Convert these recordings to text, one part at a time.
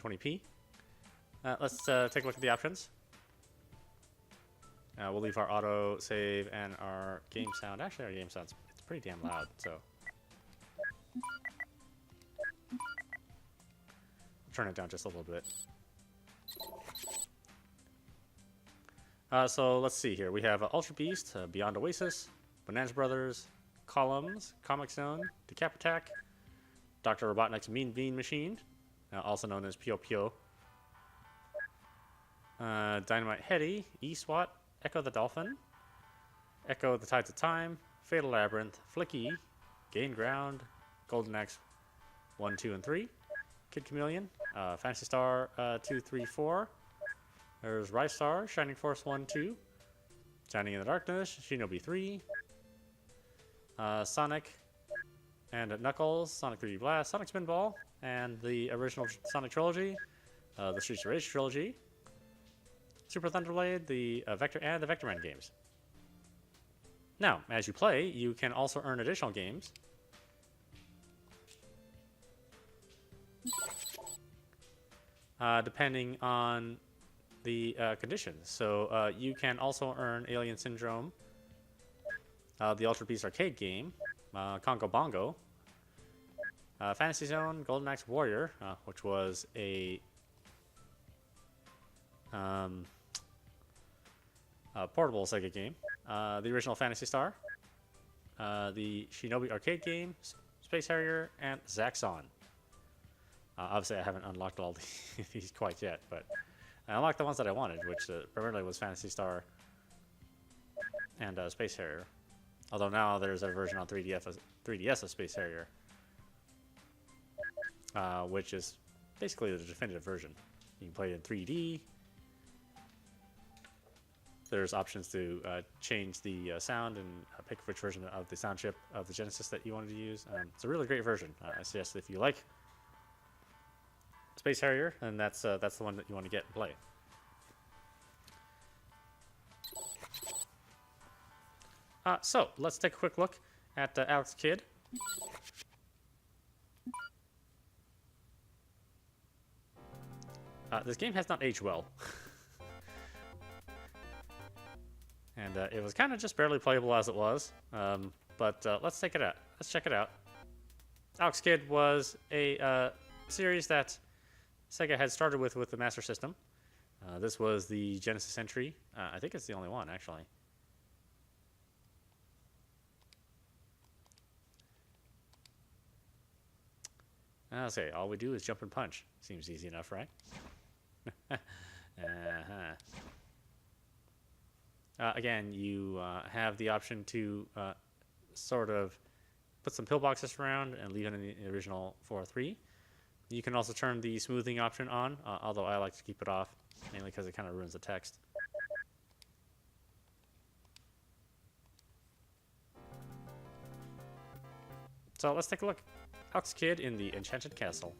720p. Let's take a look at the options. We'll leave our auto save and our game sound. Actually, our game sound's it's pretty damn loud, so turn it down just a little bit. So let's see here. We have Ultra Beast, Beyond Oasis, Bonanza Brothers, Columns, Comic Zone, Decap Attack, Dr. Robotnik's Mean Bean Machine, also known as Pio Pio, Dynamite Hetty, E-SWAT, Echo the Dolphin, Echo the Tides of Time, Fatal Labyrinth, Flicky, Gain Ground, Golden Axe 1, 2, and 3, Kid Chameleon, Fantasy Star 2, 3, 4. There's Rise Star, Shining Force 1, 2, Shining in the Darkness, Shinobi 3, Sonic and Knuckles, Sonic 3D Blast, Sonic Spinball, and the original Sonic Trilogy, the Streets of Rage Trilogy, Super Thunderblade, the Vector and the Vectorman games. Now, as you play, you can also earn additional games. Depending on the conditions. So you can also earn Alien Syndrome, the Ultra Beast arcade game, Congo Bongo, Fantasy Zone, Golden Axe Warrior, which was a portable Sega game, the original Fantasy Star, the Shinobi arcade game, Space Harrier, and Zaxxon. Obviously, I haven't unlocked all these quite yet, but I unlocked the ones that I wanted, which primarily was Fantasy Star and Space Harrier. Although now there's a version on 3DS of Space Harrier, which is basically the definitive version. You can play it in 3D. There's options to change the sound and pick which version of the sound chip of the Genesis that you wanted to use. It's a really great version. I suggest if you like Space Harrier, and that's the one that you want to get and play. So let's take a quick look at Alex Kidd. This game has not aged well. And it was kind of just barely playable as it was. But let's take it out. Let's check it out. Alex Kidd was a series that Sega had started with the Master System. This was the Genesis entry. I think it's the only one, actually. I'll say, all we do is jump and punch. Seems easy enough, right? Again, you have the option to sort of put some pillboxes around and leave it in the original 4-3. You can also turn the smoothing option on, although I like to keep it off, mainly because it kind of ruins the text. So let's take a look. Alex Kidd in the Enchanted Castle.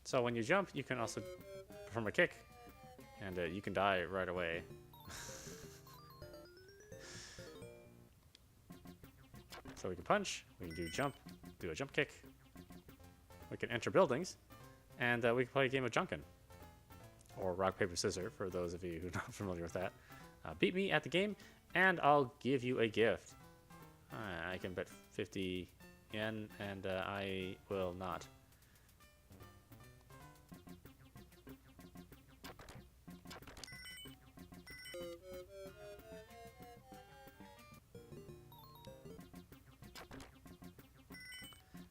So when you jump, you can also perform a kick, and you can die right away. So we can punch, we can do a jump kick, we can enter buildings, and we can play a game of Junkin. Or rock, paper, scissors, for those of you who are not familiar with that. Beat me at the game, and I'll give you a gift. I can bet 50 yen, and I will not.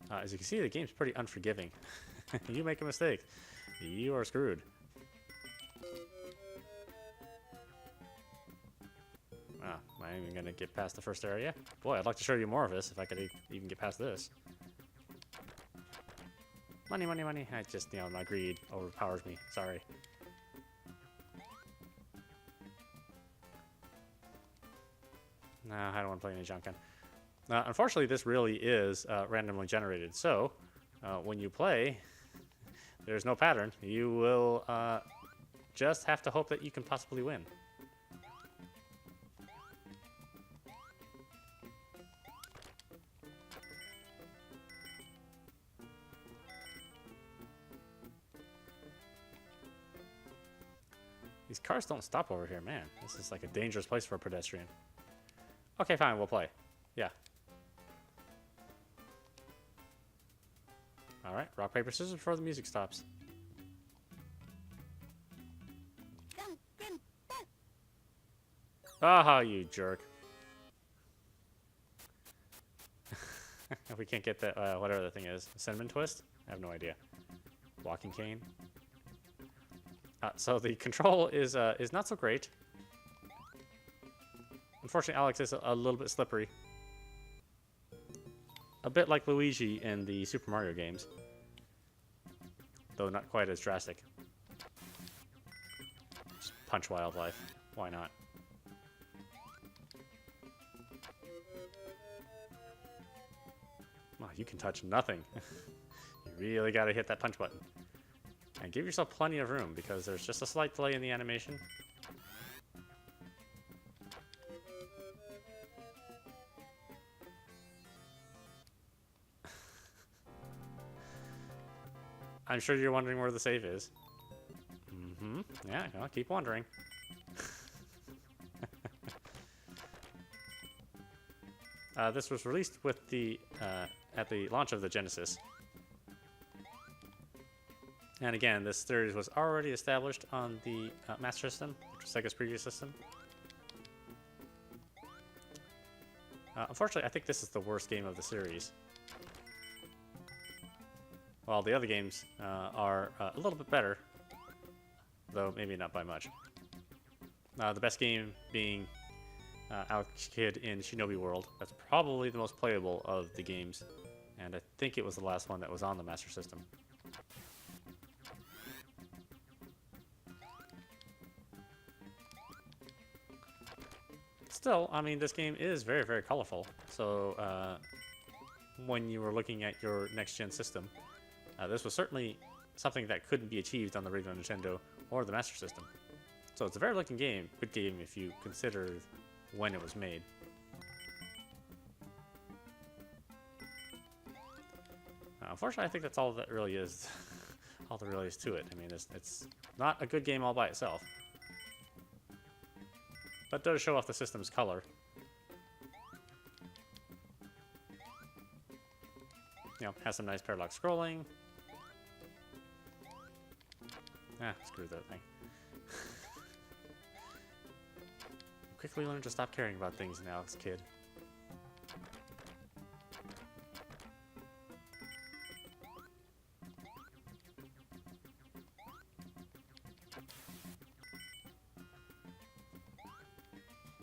As you can see, the game's pretty unforgiving. You make a mistake, you are screwed. Am I even going to get past the first area? Boy, I'd like to show you more of this if I could even get past this. Money, money, money. I just, my greed overpowers me. Sorry. No, I don't want to play any Junkin. Unfortunately, this really is randomly generated. So, when you play, there's no pattern. You will just have to hope that you can possibly win. These cars don't stop over here, man. This is like a dangerous place for a pedestrian. Okay, fine, we'll play. Yeah. Alright, rock, paper, scissors before the music stops. Ah, you jerk. We can't get that, whatever the thing is. Cinnamon twist? I have no idea. Walking cane? So the control is not so great. Unfortunately, Alex is a little bit slippery. A bit like Luigi in the Super Mario games. Though not quite as drastic. Just punch wildlife. Why not? Well, you can touch nothing. You really gotta hit that punch button. And give yourself plenty of room, because there's just a slight delay in the animation. I'm sure you're wondering where the save is. Mm-hmm. Yeah, well, keep wondering. This was released with the at the launch of the Genesis. And again, this series was already established on the Master System, which was Sega's previous system. Unfortunately, I think this is the worst game of the series. While the other games are a little bit better, though maybe not by much. The best game being Alex Kidd in Shinobi World. That's probably the most playable of the games, and I think it was the last one that was on the Master System. Still, I mean, this game is very, very colorful. So when you were looking at your next-gen system, this was certainly something that couldn't be achieved on the regular Nintendo or the Master System. So it's a very looking game, good game if you consider when it was made. Unfortunately, I think that's all that really is, all there really is to it. I mean, it's not a good game all by itself, but it does show off the system's color. You know, has some nice parallax scrolling. Ah, screw that thing. Quickly learn to stop caring about things now, Alex Kidd.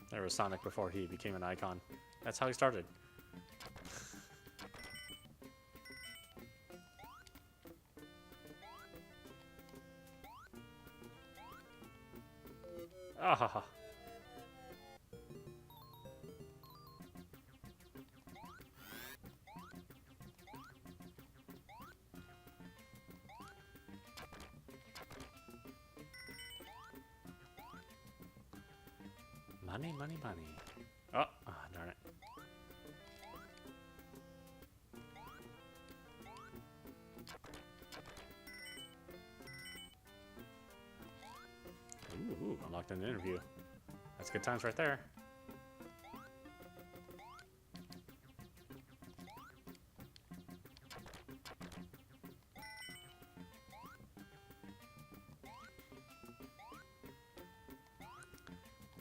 There was Sonic before he became an icon. That's how he started. Ah ha ha. Money, money, money. Oh, darn it. Ooh, unlocked an interview. That's good times right there.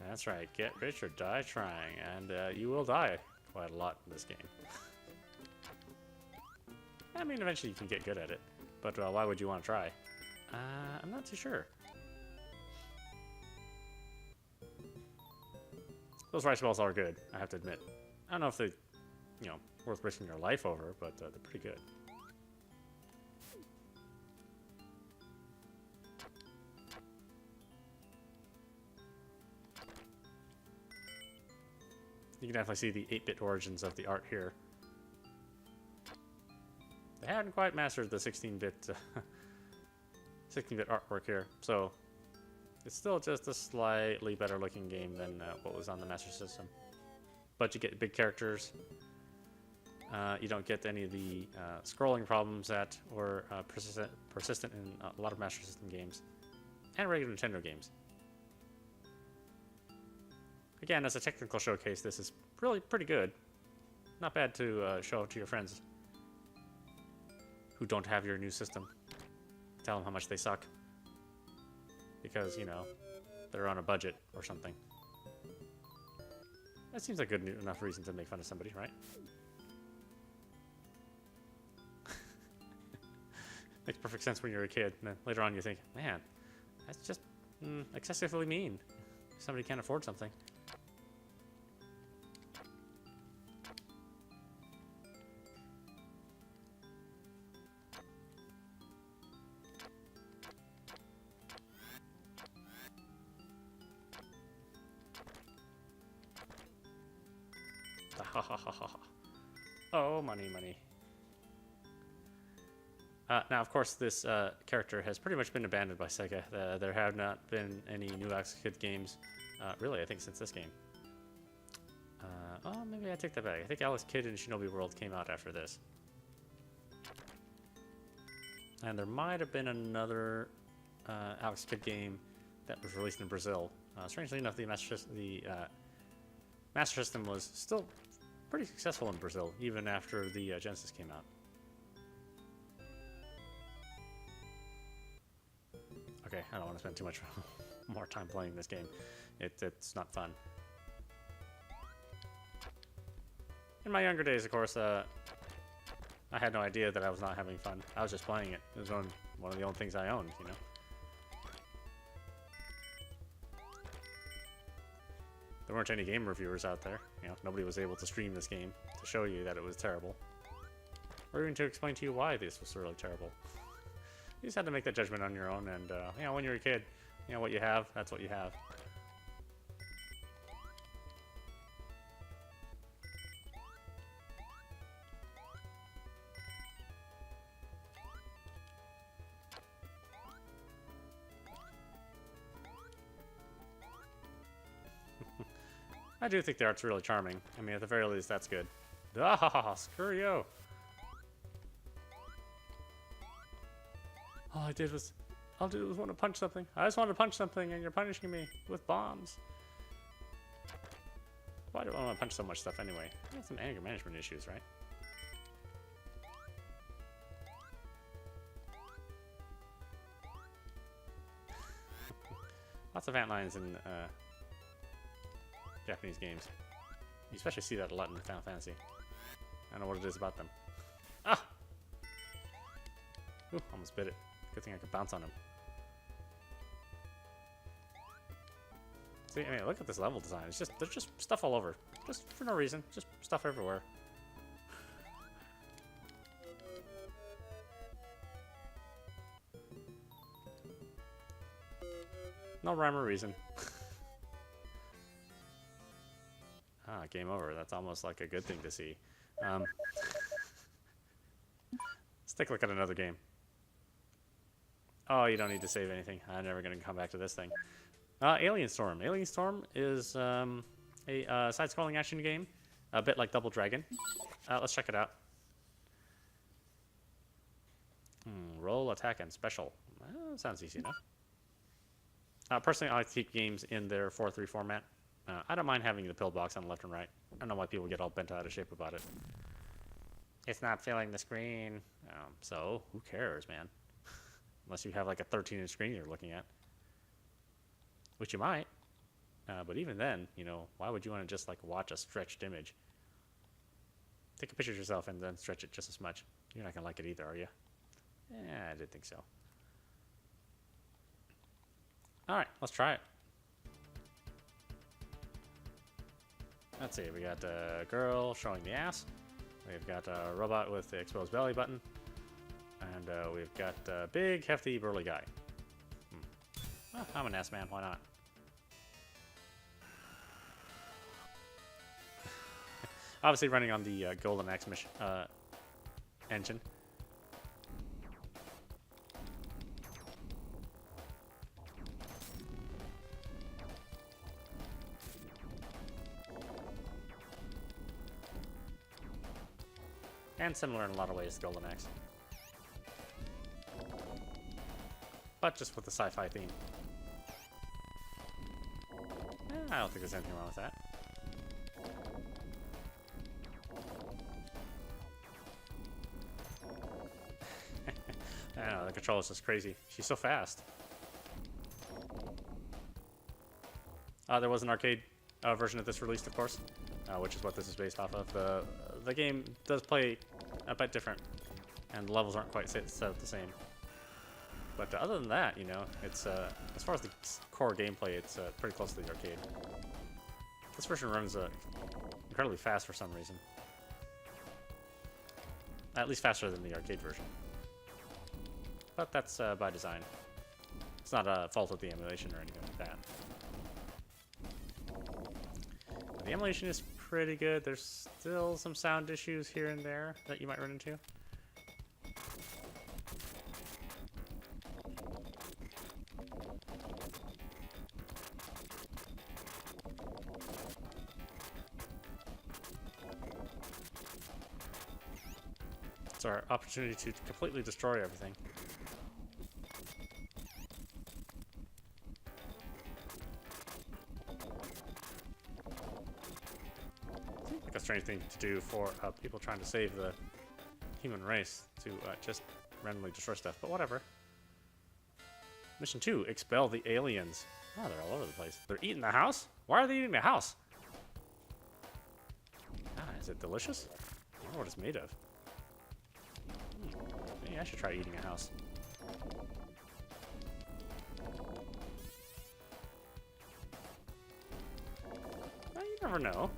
That's right, get rich or die trying, and you will die quite a lot in this game. I mean, eventually you can get good at it, but why would you want to try? I'm not too sure. Those rice balls are good, I have to admit. I don't know if they, you know, worth risking your life over, but they're pretty good. You can definitely see the 8-bit origins of the art here. They hadn't quite mastered the 16-bit 16-bit artwork here, so it's still just a slightly better looking game than what was on the Master System. But you get big characters. You don't get any of the scrolling problems that were persistent in a lot of Master System games and regular Nintendo games. Again, as a technical showcase, this is really pretty good. Not bad to show to your friends who don't have your new system. Tell them how much they suck. Because, you know, they're on a budget or something. That seems like good enough reason to make fun of somebody, right? Makes perfect sense when you're a kid. And then later on you think, man, that's just excessively mean. Somebody can't afford something. Oh, money, money. Now, of course, this character has pretty much been abandoned by Sega. There have not been any new Alex Kidd games, really, I think, since this game. Oh, maybe I take that back. I think Alex Kidd and Shinobi World came out after this. And there might have been another Alex Kidd game that was released in Brazil. Strangely enough, the Master System was still pretty successful in Brazil, even after the Genesis came out. Okay, I don't want to spend too much more time playing this game. It's not fun. In my younger days, of course, I had no idea that I was not having fun. I was just playing it. It was one of the only things I owned, you know? There weren't any game reviewers out there. You know, nobody was able to stream this game to show you that it was terrible. Or even to explain to you why this was really terrible. You just had to make that judgment on your own, and, you know, when you're a kid, you know, what you have, that's what you have. I do think the art's really charming. I mean, at the very least, that's good. Ah, screw you! All I did was want to punch something. I just wanted to punch something, and you're punishing me with bombs. Why do I want to punch so much stuff anyway? I have some anger management issues, right? Lots of antlines in Japanese games. You especially see that a lot in Final Fantasy. I don't know what it is about them. Ah! Ooh, almost bit it. Good thing I could bounce on him. See, I mean, look at this level design. It's just, there's just stuff all over. Just for no reason. Just stuff everywhere. No rhyme or reason. Ah, game over. That's almost like a good thing to see. Let's take a look at another game. Oh, you don't need to save anything. I'm never going to come back to this thing. Alien Storm. Alien Storm is a side-scrolling action game, a bit like Double Dragon. Let's check it out. Roll, attack, and special. Sounds easy enough. Personally, I like to keep games in their 4-3 format. I don't mind having the pillbox on the left and right. I don't know why people get all bent out of shape about it. It's not filling the screen. So, who cares, man? Unless you have like a 13-inch screen you're looking at. Which you might. But even then, you know, why would you want to just like watch a stretched image? Take a picture of yourself and then stretch it just as much. You're not going to like it either, are you? Yeah, I did think so. Alright, let's try it. Let's see, we got a girl showing the ass. We've got a robot with the exposed belly button. And we've got a big, hefty, burly guy. Oh, I'm an ass man, why not? Obviously running on the Golden Axe engine. And similar in a lot of ways to Golden Axe. But just with the sci-fi theme. I don't think there's anything wrong with that. I don't know, the controller's just crazy. She's so fast. There was an arcade version of this released, of course, which is what this is based off of. The game does play a bit different, and the levels aren't quite set the same. But other than that, you know, it's as far as the core gameplay, it's pretty close to the arcade. This version runs incredibly fast for some reason. At least faster than the arcade version. But that's by design. It's not a fault of the emulation or anything like that. The emulation is pretty good. There's still some sound issues here and there that you might run into. It's our opportunity to completely destroy everything. Like a strange thing to do for people trying to save the human race, to just randomly destroy stuff, but whatever. Mission 2, expel the aliens. Oh, they're all over the place. They're eating the house? Why are they eating the house? Ah, is it delicious? I don't know what it's made of. Maybe I should try eating a house. Well, you never know.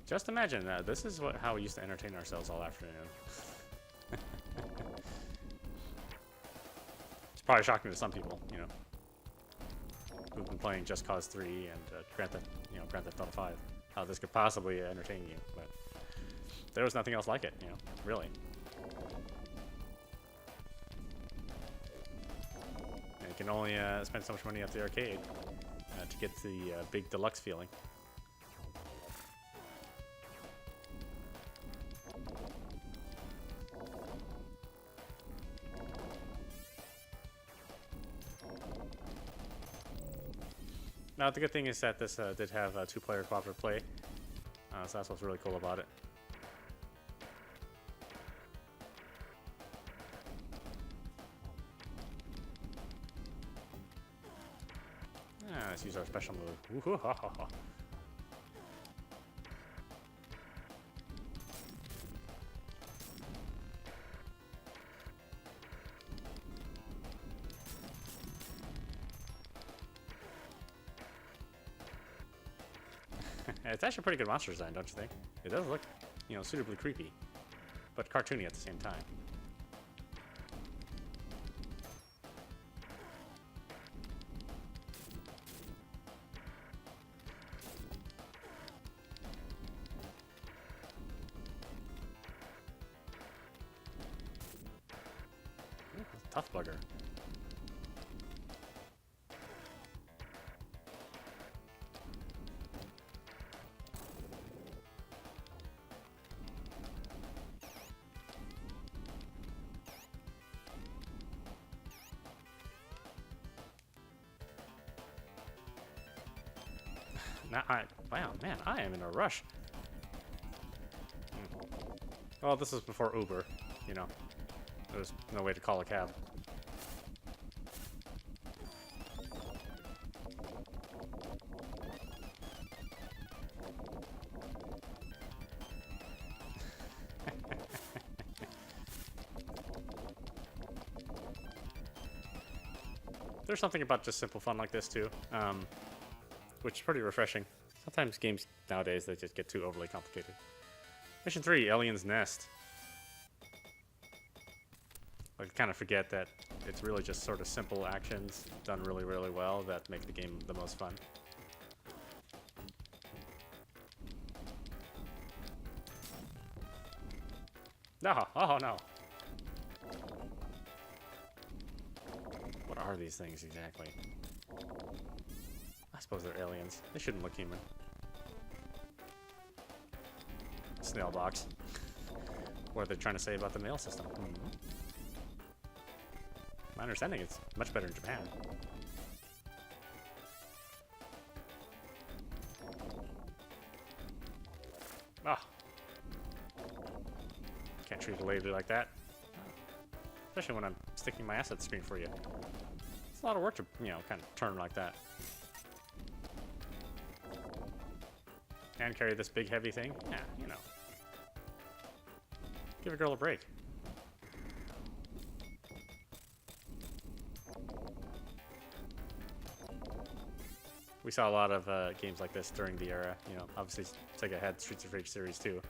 Just imagine that this is how we used to entertain ourselves all afternoon. It's probably shocking to some people, you know, who've been playing Just Cause 3 and Grand Theft Auto 5. How this could possibly entertain you, but there was nothing else like it, you know, really. And you can only spend so much money at the arcade to get the big deluxe feeling. Now, the good thing is that this did have two-player cooperative play, so that's what's really cool about it. Let's use our special move. Woo-hoo-ha-ha-ha. It's actually a pretty good monster design, don't you think? It does look, you know, suitably creepy, but cartoony at the same time. Ooh, tough bugger. Now wow, man, I am in a rush. Well, this was before Uber, you know. There was no way to call a cab. There's something about just simple fun like this too. Which is pretty refreshing. Sometimes games nowadays, they just get too overly complicated. Mission 3, Alien's Nest. I kind of forget that it's really just sort of simple actions done really, really well that make the game the most fun. No! Oh no! What are these things exactly? I suppose they're aliens. They shouldn't look human. snail box. What are they trying to say about the mail system? My understanding it's much better in Japan. Ah. Can't treat a lady like that. Especially when I'm sticking my asset screen for you. It's a lot of work to, you know, kind of turn like that. And carry this big heavy thing? Yeah, you know. Give a girl a break. We saw a lot of games like this during the era. You know, obviously Sega had Streets of Rage series too.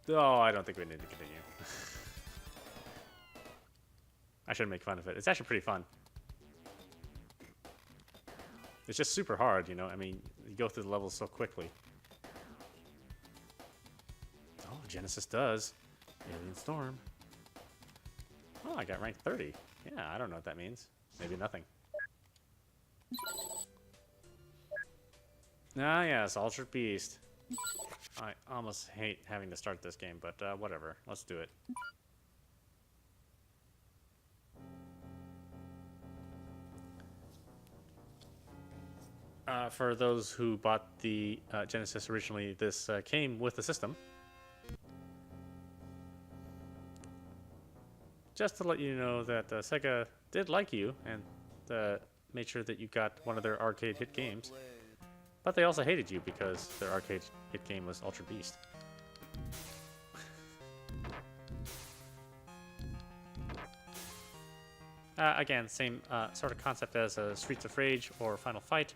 Oh, I don't think we need to continue. I shouldn't make fun of it. It's actually pretty fun. It's just super hard, you know. I mean, you go through the levels so quickly. Oh, Genesis does. Alien Storm. Oh, I got ranked 30. Yeah, I don't know what that means. Maybe nothing. Ah, yes, Altered Beast. I almost hate having to start this game, but whatever. Let's do it. For those who bought the Genesis originally, this came with the system. Just to let you know that Sega did like you and made sure that you got one of their arcade hit games. But they also hated you because their arcade hit game was Altered Beast. Again, same sort of concept as Streets of Rage or Final Fight,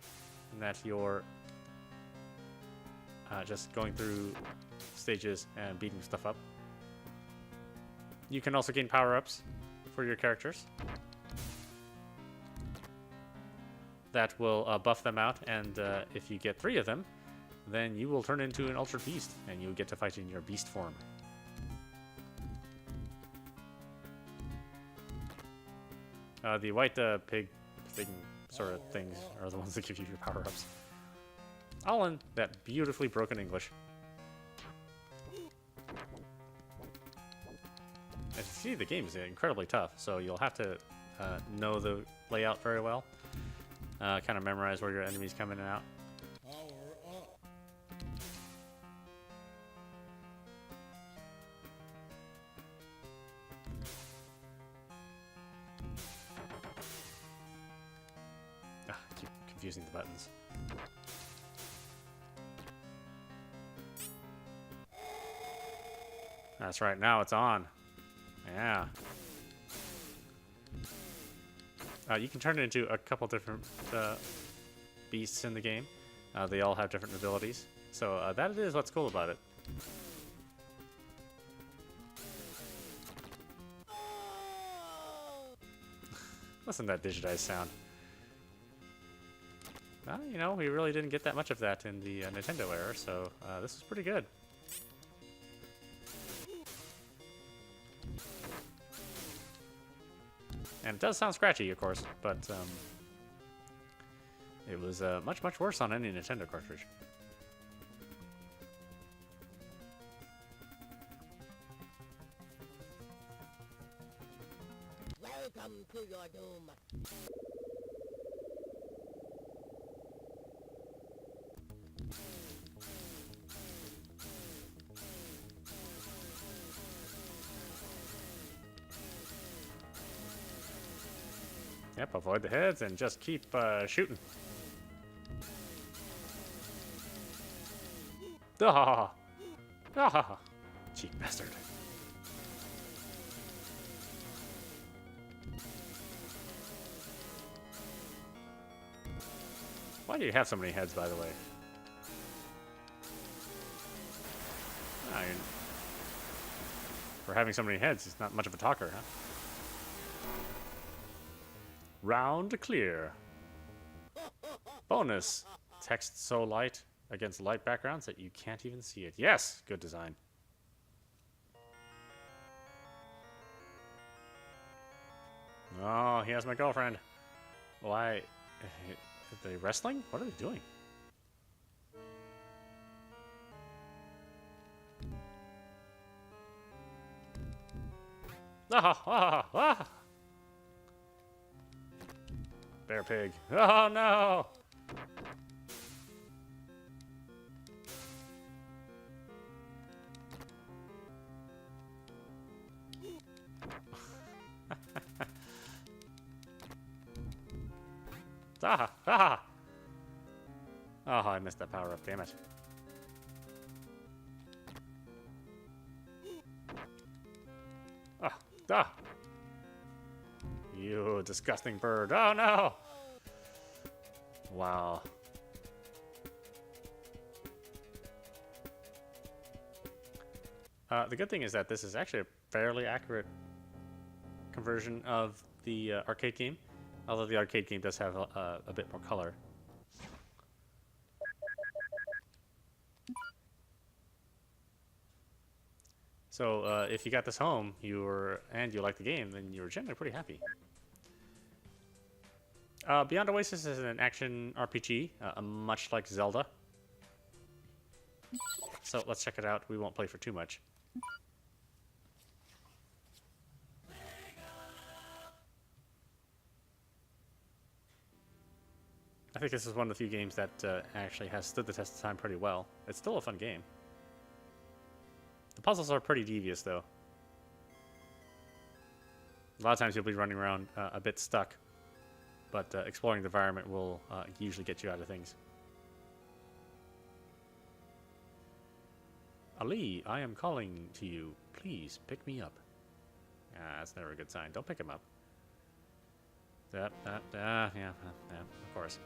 in that you're just going through stages and beating stuff up. You can also gain power-ups for your characters that will buff them out, and if you get 3 of them, then you will turn into an Altered Beast, and you get to fight in your beast form. The white pig thing sort of things are the ones that give you your power-ups. All in that beautifully broken English. As you see, the game is incredibly tough, so you'll have to know the layout very well. Kind of memorize where your enemies come in and out. I keep confusing the buttons. That's right, now it's on. Yeah. You can turn it into a couple different beasts in the game. They all have different abilities. So that is what's cool about it. Listen to that digitized sound. You know, we really didn't get that much of that in the Nintendo era, so this is pretty good. And it does sound scratchy, of course, but it was much, much worse on any Nintendo cartridge. Welcome to your doom. Yep, avoid the heads and just keep shooting. Ah! Ah! Cheap bastard. Why do you have so many heads, by the way? For having so many heads, he's not much of a talker, huh? Round clear. Bonus. Text so light against light backgrounds that you can't even see it. Yes! Good design. Oh, he has my girlfriend. Why? Are they wrestling? What are they doing? Ah, ah, ah. Bear pig. Oh no! Ah, ah. Oh, I missed that power up, damn it. Ah, ah. You disgusting bird. Oh no! Wow. The good thing is that this is actually a fairly accurate conversion of the arcade game, although the arcade game does have a bit more color. So if you got this home, and you like the game, then you're generally pretty happy. Beyond Oasis is an action RPG, much like Zelda. So let's check it out. We won't play for too much. I think this is one of the few games that actually has stood the test of time pretty well. It's still a fun game. The puzzles are pretty devious, though. A lot of times you'll be running around a bit stuck, but exploring the environment will usually get you out of things. Ali, I am calling to you. Please pick me up. That's never a good sign. Don't pick him up. Yeah, of course.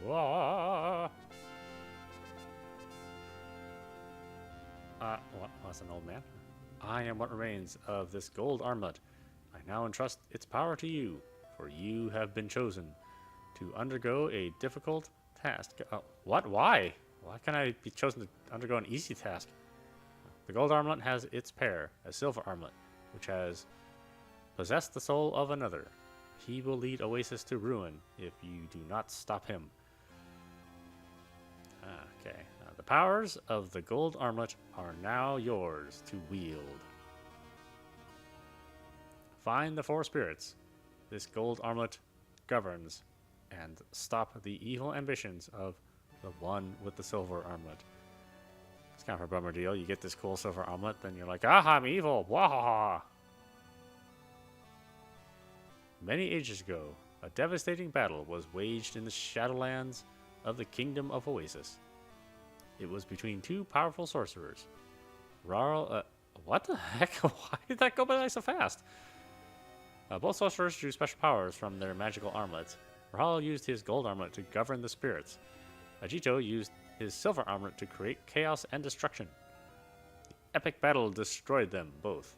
What? What's an old man? I am what remains of this gold armlet. I now entrust its power to you, for you have been chosen to undergo a difficult task. What? Why? Why can't I be chosen to undergo an easy task? The gold armlet has its pair, a silver armlet, which has possessed the soul of another. He will lead Oasis to ruin if you do not stop him. Okay. The powers of the gold armlet are now yours to wield. Find the four spirits this gold armlet governs and stop the evil ambitions of the one with the silver armlet. It's kind of a bummer deal. You get this cool silver armlet, then you're like, ah, I'm evil. Wahaha. Many ages ago, a devastating battle was waged in the Shadowlands of the Kingdom of Oasis. It was between two powerful sorcerers. What the heck? Why did that go by so fast? Both sorcerers drew special powers from their magical armlets. Ral used his gold armlet to govern the spirits. Ajito used his silver armlet to create chaos and destruction. The epic battle destroyed them both.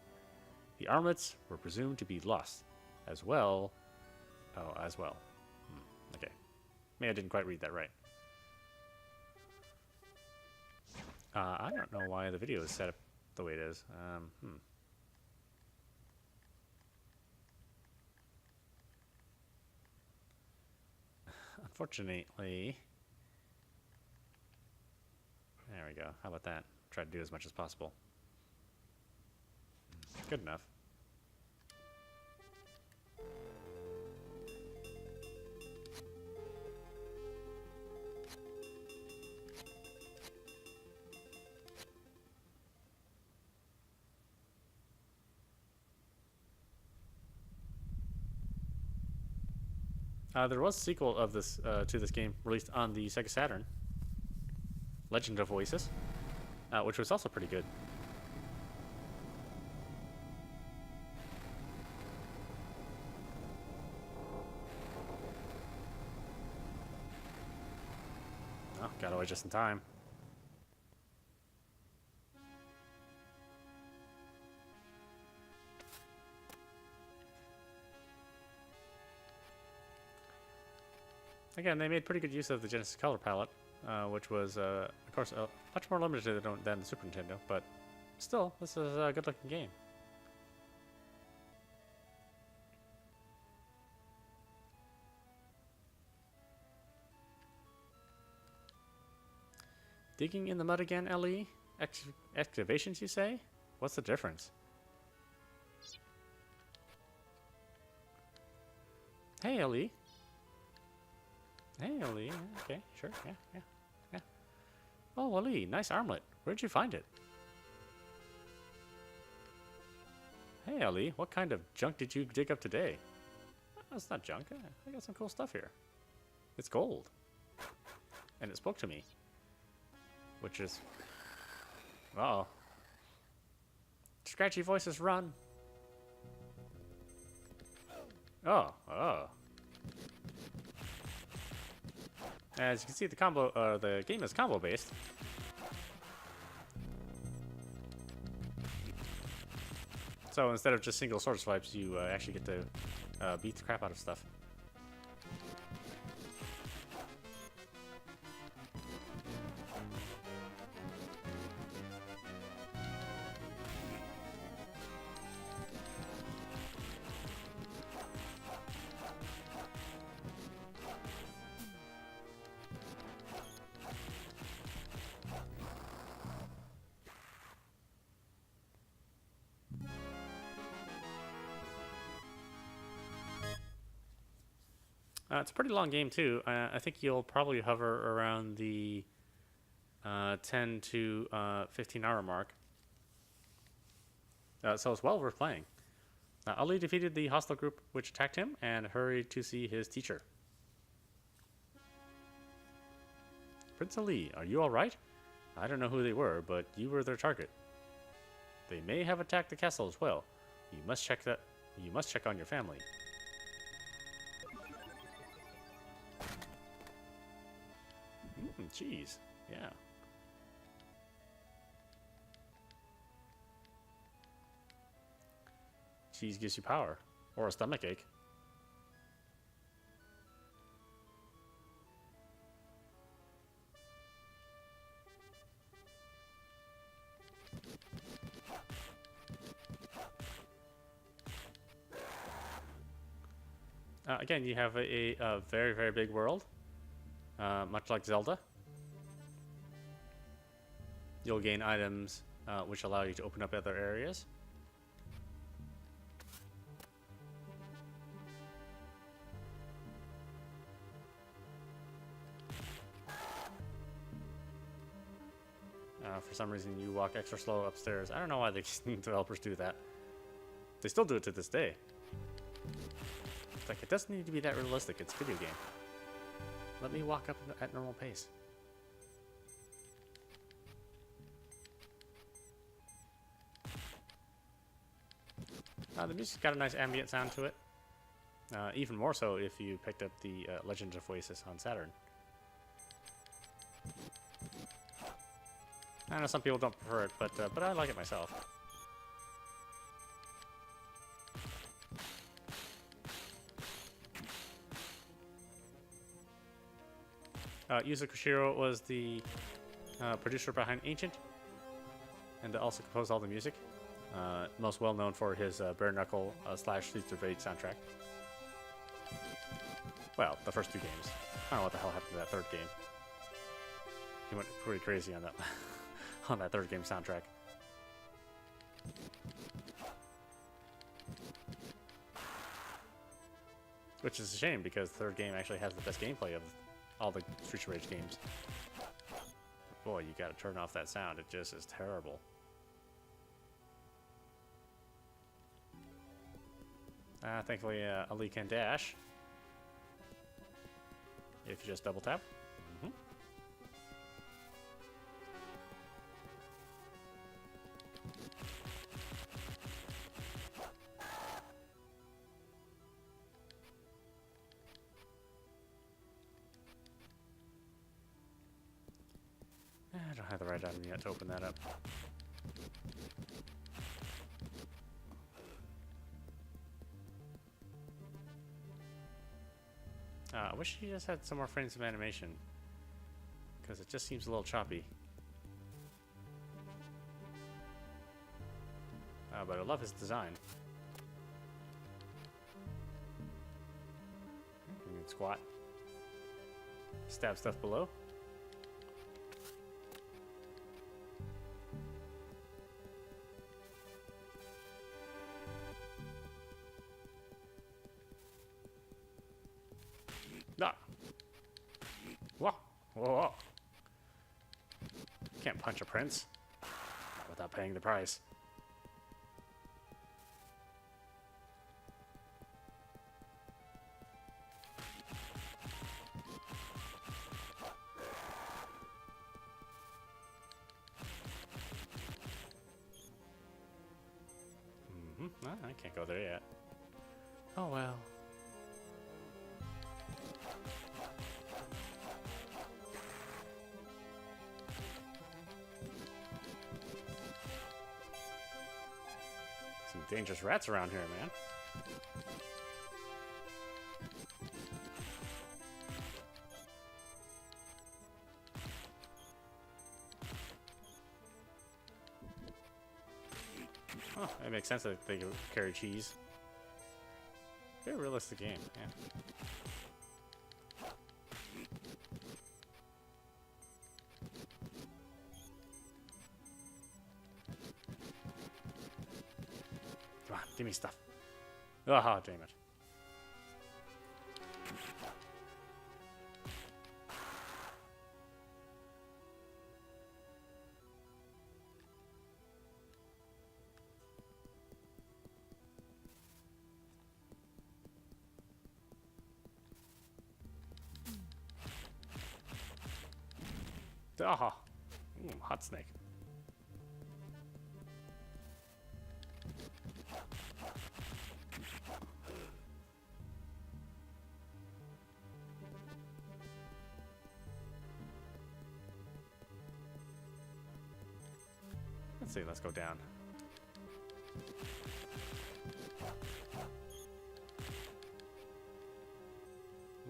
The armlets were presumed to be lost, as well. Okay. Maybe I didn't quite read that right. I don't know why the video is set up the way it is. Unfortunately, there we go. How about that? Try to do as much as possible. Good enough. There was a sequel of this to this game released on the Sega Saturn, Legend of Oasis, which was also pretty good. Oh, got away just in time. Again, they made pretty good use of the Genesis color palette, which was, of course, much more limited than the Super Nintendo, but still, this is a good-looking game. Digging in the mud again, Ellie? Excavations, you say? What's the difference? Hey, Ellie. Hey, Ellie. Okay, sure. Yeah. Oh, Ellie, nice armlet. Where'd you find it? Hey, Ellie, what kind of junk did you dig up today? Oh, it's not junk. I got some cool stuff here. It's gold. And it spoke to me. Which is... Uh-oh. Scratchy voices, run. Oh. As you can see, the game is combo based. So instead of just single sword swipes, you actually get to beat the crap out of stuff. It's a pretty long game too. I think you'll probably hover around the 10 to 15 hour mark. So it's well worth playing. Ali defeated the hostile group which attacked him and hurried to see his teacher. Prince Ali, are you alright? I don't know who they were, but you were their target. They may have attacked the castle as well. You must check on your family. Cheese, yeah. Cheese gives you power, or a stomach ache. Again, you have a very, very big world, much like Zelda. You'll gain items which allow you to open up other areas. For some reason, you walk extra slow upstairs. I don't know why the developers do that. They still do it to this day. It's like, it doesn't need to be that realistic. It's a video game. Let me walk up at normal pace. The music's got a nice ambient sound to it. Even more so if you picked up the Legend of Oasis on Saturn. I know some people don't prefer it, but I like it myself. Yuzo Koshiro was the producer behind Ancient, and also composed all the music. Most well known for his Bare Knuckle / Streets of Rage soundtrack. Well, the first two games. I don't know what the hell happened to that third game. He went pretty crazy on that on that third game soundtrack. Which is a shame because the third game actually has the best gameplay of all the Streets of Rage games. Boy, you gotta turn off that sound. It just is terrible. Thankfully, Ali can dash. If you just double tap. I don't have the right item yet to open that up. I wish he just had some more frames of animation, because it just seems a little choppy. But I love his design. You can squat, stab stuff below. Whoa. Can't punch a prince without paying the price. No, I can't go there yet. Oh well. Some dangerous rats around here, man. Oh, it makes sense that they could carry cheese. Very realistic game, yeah. Come on, give me stuff. Oh, damn it. Oh, hot snake. Let's see, let's go down.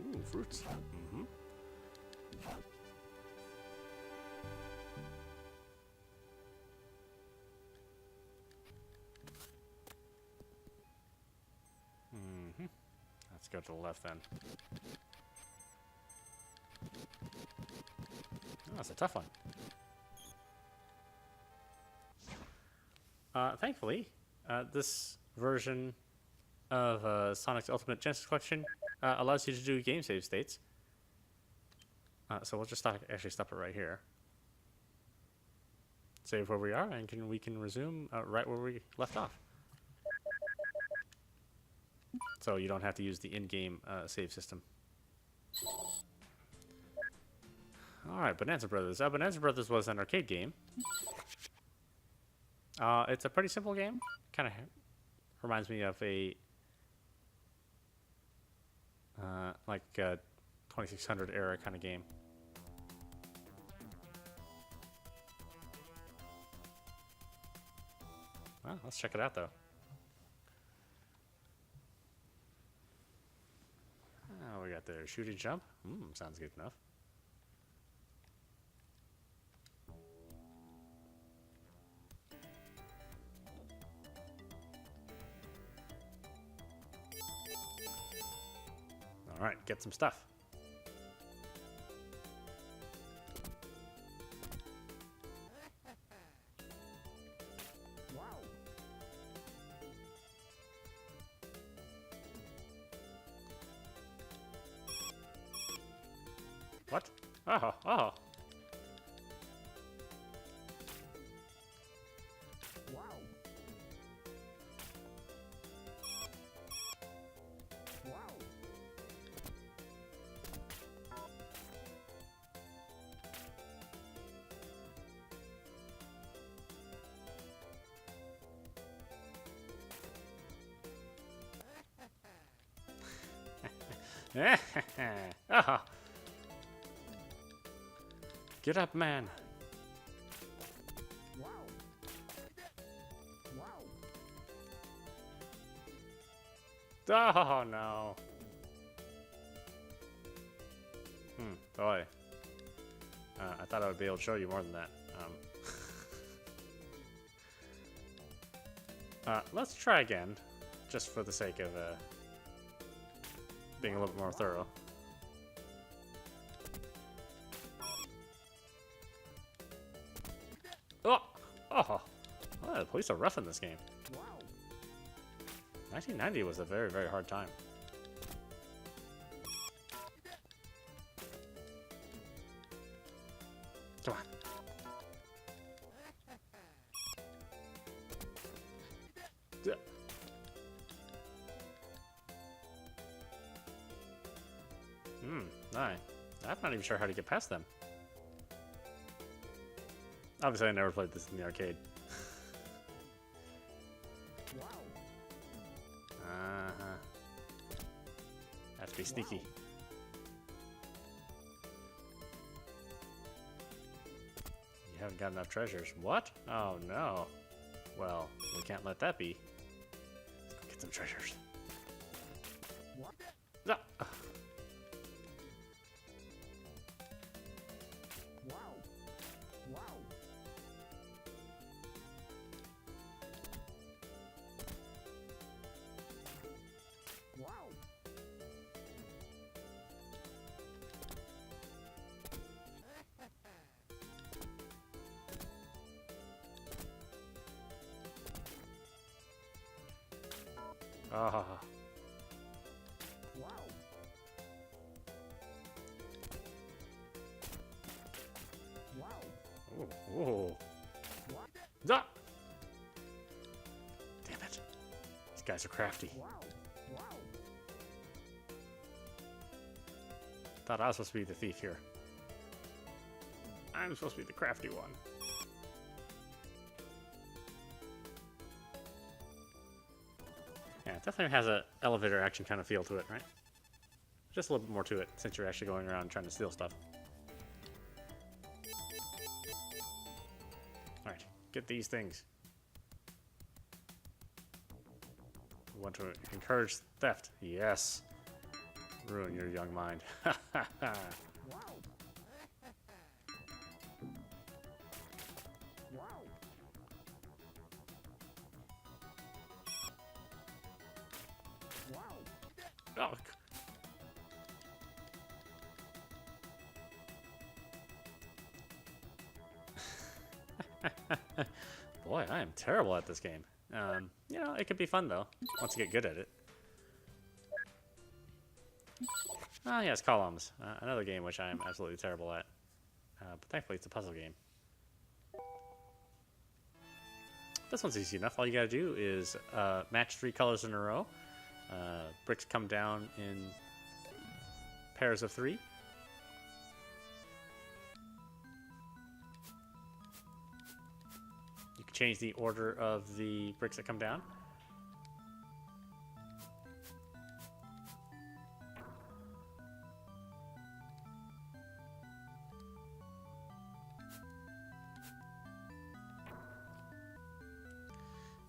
Ooh, fruits. Mm-hmm. Let's go to the left then. Oh, that's a tough one. Thankfully, this version of Sonic's Ultimate Genesis Collection allows you to do game save states. So we'll just actually stop it right here. Save where we are, and we can resume right where we left off. So you don't have to use the in-game save system. Alright, Bonanza Brothers. Bonanza Brothers was an arcade game. It's a pretty simple game. Kind of reminds me of a like a 2600 era kind of game. Well, let's check it out though. Oh, we got the shooting jump. Sounds good enough. All right, get some stuff. What? Oh, oh. Wow. Wow. Oh. Get up, man. Wow. Wow. Oh, no. Boy. I thought I would be able to show you more than that. Let's try again, just for the sake of being a little bit more thorough. Oh! Oh! Oh, the police are rough in this game. Wow. 1990 was a very, very hard time. Nine. I'm not even sure how to get past them. Obviously, I never played this in the arcade. Uh-huh. Have to be sneaky. You haven't got enough treasures. What? Oh, no. Well, we can't let that be. Let's go get some treasures. No. Ah. Ooh, ooh. Ah! Damn it. These guys are crafty. Thought I was supposed to be the thief here. I'm supposed to be the crafty one. Yeah, it definitely has a elevator action kind of feel to it, right? Just a little bit more to it, since you're actually going around trying to steal stuff. Alright, get these things. We want to encourage theft. Yes. Ruin your young mind. Ha ha ha. Oh. Boy, I am terrible at this game. You know, it could be fun though, once you get good at it. Oh yes, Columns. Another game which I am absolutely terrible at. But thankfully it's a puzzle game. This one's easy enough. All you gotta do is match 3 colors in a row. Bricks come down in pairs of 3. You can change the order of the bricks that come down.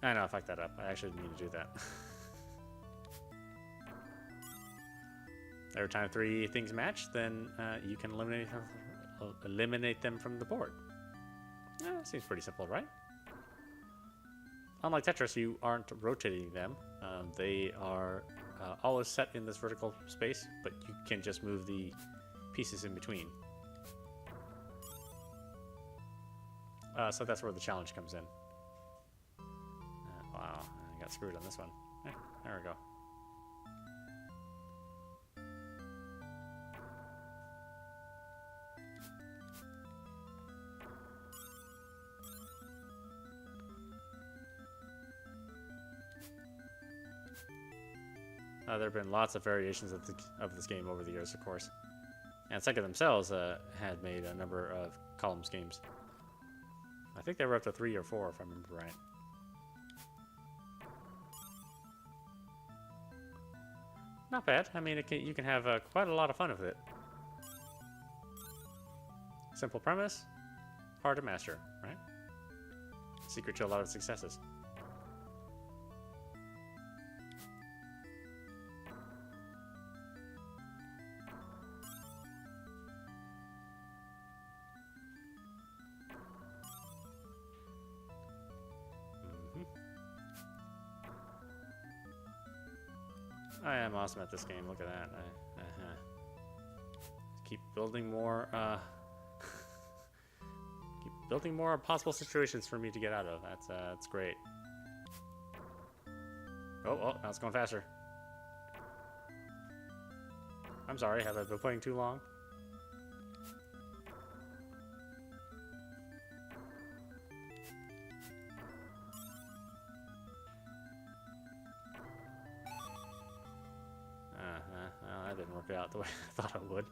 I know, I fucked that up. I actually didn't mean to do that. Every time 3 things match, then you can eliminate them from the board. Yeah, seems pretty simple, right? Unlike Tetris, you aren't rotating them. They are always set in this vertical space, but you can just move the pieces in between. So that's where the challenge comes in. Wow, I got screwed on this one. There we go. There have been lots of variations of this game over the years, of course. And Sega themselves had made a number of columns games. I think they were up to 3 or 4, if I remember right. Not bad. I mean, you can have quite a lot of fun with it. Simple premise, hard to master, right? Secret to a lot of successes. I am awesome at this game. Look at that. Keep building more. Keep building more possible situations for me to get out of. That's great. Oh, now it's going faster. I'm sorry. Have I been playing too long? out the way I thought it would.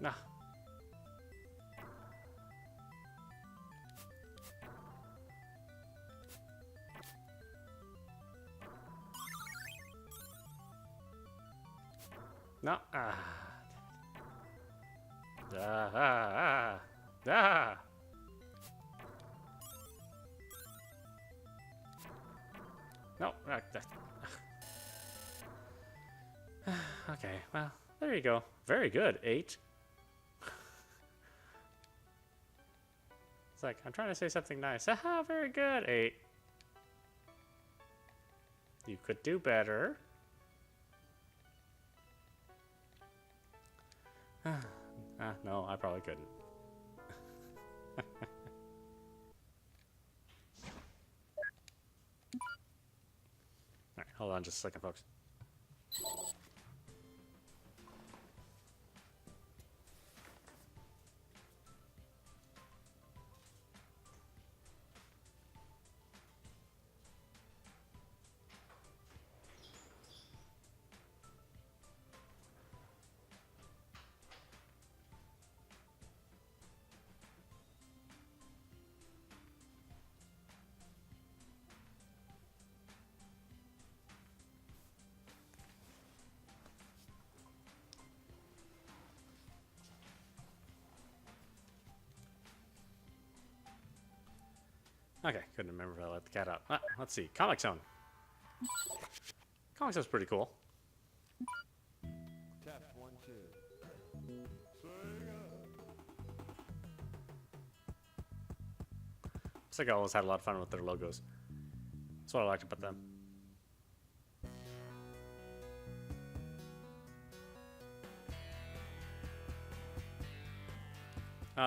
Nah. No. Ah. Ah. Ah. Ah. No. Okay. Well, there you go. Very good. 8. It's like, I'm trying to say something nice. Haha, very good. 8. You could do better. No, I probably couldn't. Alright, hold on just a second, folks. Okay, couldn't remember if I let the cat out. Let's see. Comic Zone. Comic Zone's pretty cool. Tap 1, 2. Sega always had a lot of fun with their logos. That's what I liked about them.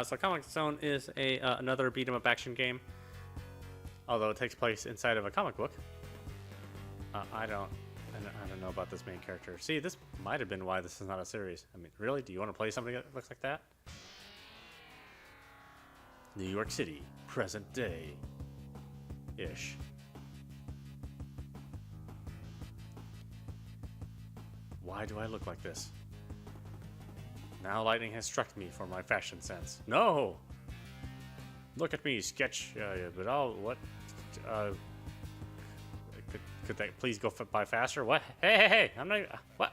So Comic Zone is another beat 'em up action game. Although it takes place inside of a comic book. I don't know about this main character. See, this might have been why this is not a series. I mean, really? Do you want to play something that looks like that? New York City, present day. Ish. Why do I look like this? Now lightning has struck me for my fashion sense. No! Look at me, sketch, but what? Could that please go by faster? What? Hey! I'm not. What?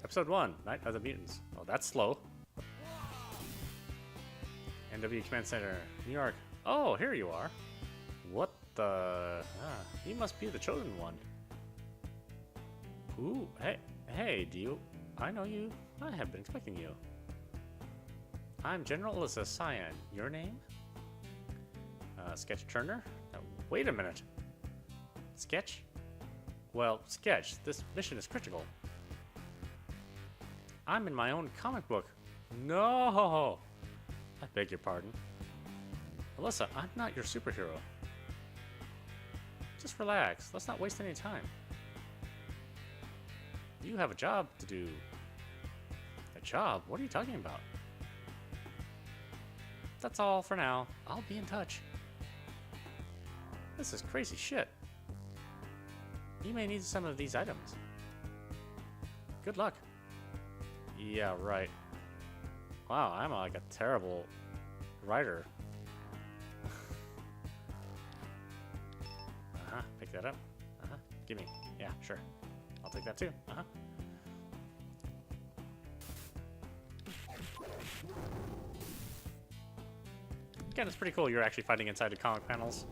Episode 1, Night of the Mutants. Oh, that's slow. NW Command Center, New York. Oh, here you are. What the? You must be the chosen one. Ooh, hey, do you? I know you. I have been expecting you. I'm General Alyssa Cyan. Your name? Sketch Turner? Wait a minute. Sketch? Well, Sketch, this mission is critical. I'm in my own comic book. No! I beg your pardon. Alyssa, I'm not your superhero. Just relax. Let's not waste any time. You have a job to do. A job? What are you talking about? That's all for now. I'll be in touch. This is crazy shit. You may need some of these items. Good luck. Yeah, right. Wow, I'm like a terrible writer. Pick that up. Gimme. Yeah, sure. I'll take that too. Again, it's pretty cool. You're actually fighting inside the comic panels.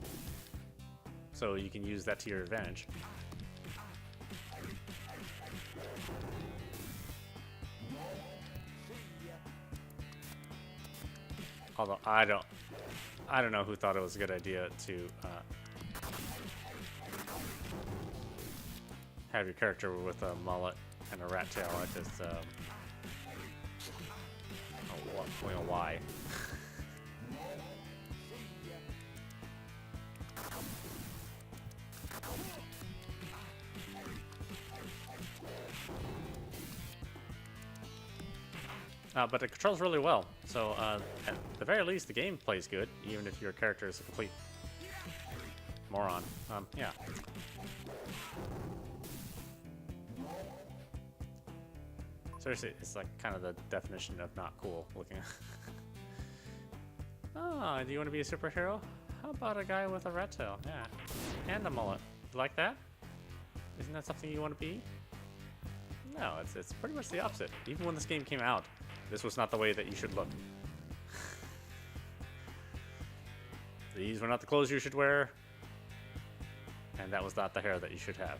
So you can use that to your advantage. Although I don't know who thought it was a good idea to have your character with a mullet. and a rat tail. I just don't know why. But it controls really well, so at the very least, the game plays good, even if your character is a complete moron. Yeah. Seriously, it's like kind of the definition of not cool looking. Oh, do you want to be a superhero? How about a guy with a rat tail? Yeah. And a mullet. You like that? Isn't that something you want to be? No, it's pretty much the opposite. Even when this game came out, this was not the way that you should look. These were not the clothes you should wear. And that was not the hair that you should have.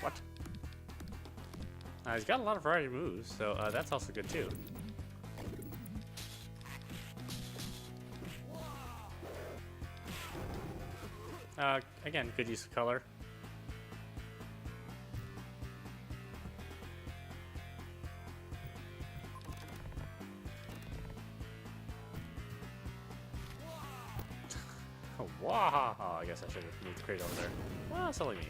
What? He's got a lot of variety of moves, so that's also good too. Again, good use of color. Oh, wow! I guess I should have moved the crate over there. Well, it's only me.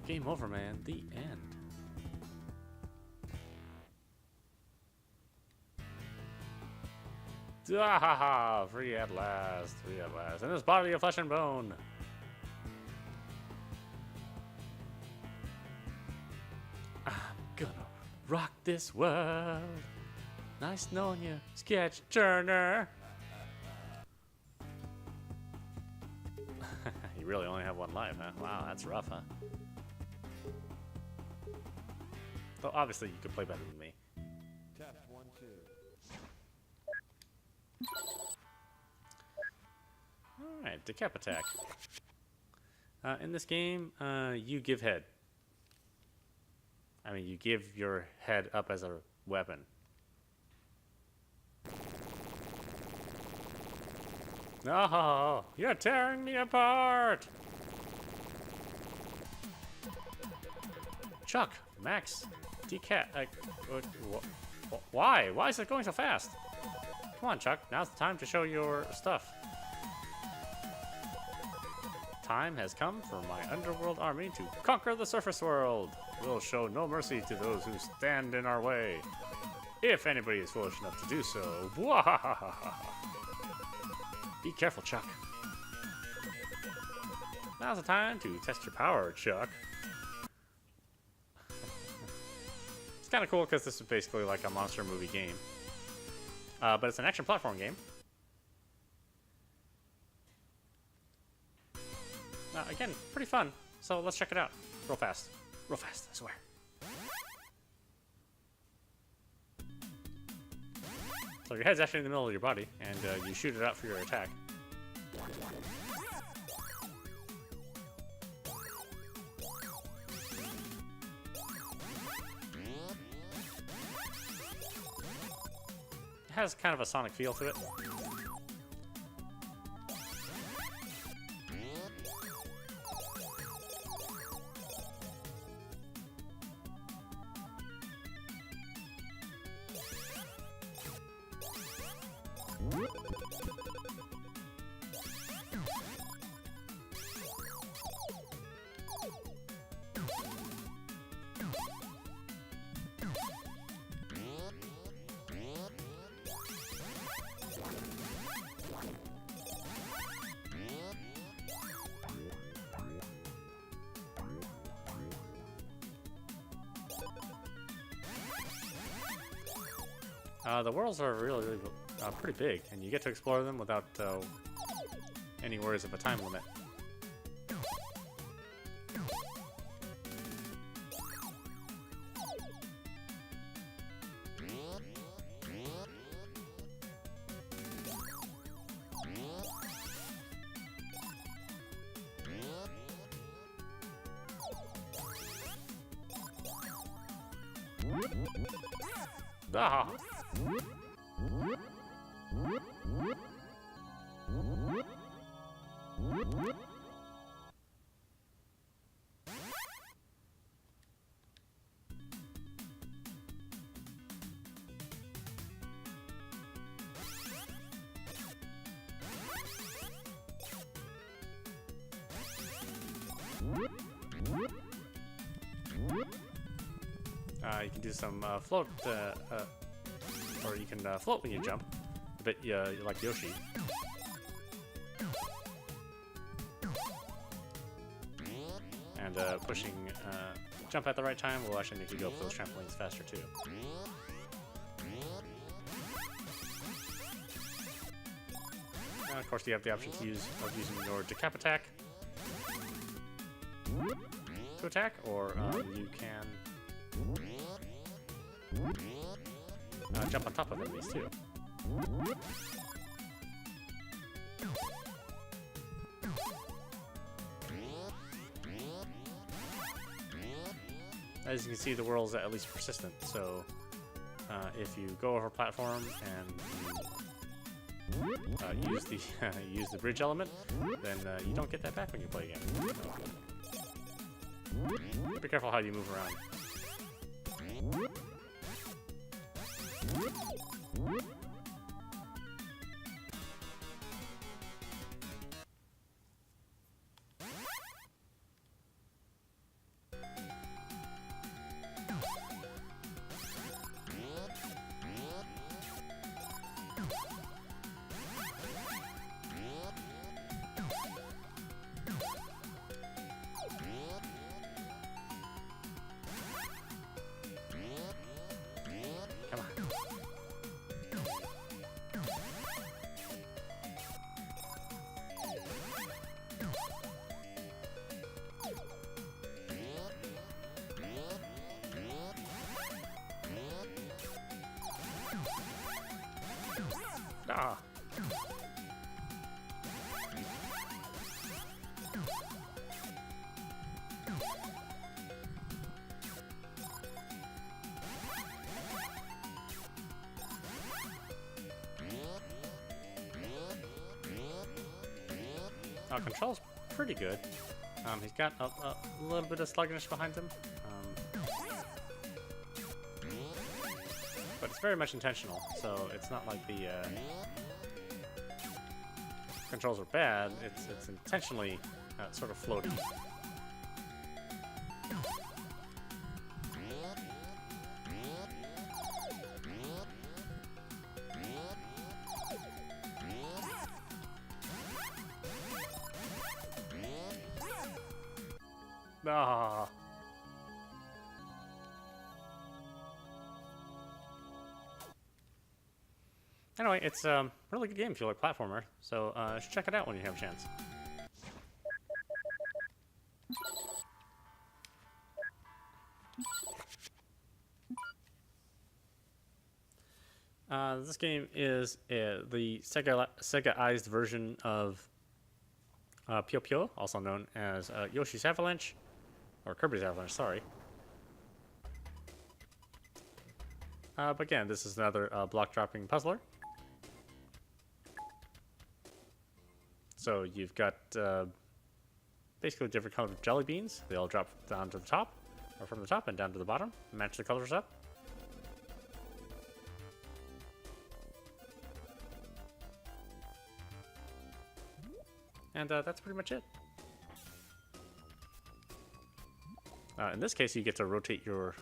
Game over, man. The end. Ah, free at last. Free at last. In this body of flesh and bone. I'm gonna rock this world. Nice knowing you, Sketch Turner. You really only have one life, huh? Wow, that's rough, huh? Though obviously you could play better than me. Test 1, 2. Alright, decap attack. In this game, you give head. I mean, you give your head up as a weapon. Oh, you're tearing me apart! Chuck, Max, decap. Why? Why is it going so fast? Come on, Chuck. Now's the time to show your stuff. Time has come for my underworld army to conquer the surface world. We'll show no mercy to those who stand in our way. If anybody is foolish enough to do so. Be careful, Chuck. Now's the time to test your power, Chuck. It's kind of cool because this is basically like a monster movie game. But it's an action platform game. Again, pretty fun. So let's check it out. Real fast. Real fast, I swear. So your head's actually in the middle of your body, and you shoot it out for your attack. It has kind of a Sonic feel to it. The worlds are really pretty big, and you get to explore them without any worries of a time limit. Ah! You can do some float, or you can float when you jump, a bit like Yoshi. And pushing jump at the right time will actually make you go up those trampolines faster too. And of course, you have the option to using your decap attack to attack, or you can jump on top of enemies too. As you can see, the world is at least persistent, so if you go over a platform and you use the use the bridge element, then you don't get that back when you play again. So, be careful how you move around. Ah. Control's pretty good. He's got a little bit of sluggishness behind him. But it's very much intentional, so it's not like the controls are bad. It's intentionally sort of floaty. Ah. Anyway, it's a really good game if you like platformer, so you should check it out when you have a chance. This game is the Sega-ized version of Pyo Pyo, also known as Yoshi's Avalanche, or Kirby's Avalanche, sorry. But again, this is another block-dropping puzzler. So you've got basically different colored jelly beans. They all drop down to the top, or from the top and down to the bottom. Match the colors up. And that's pretty much it. In this case, you get to rotate your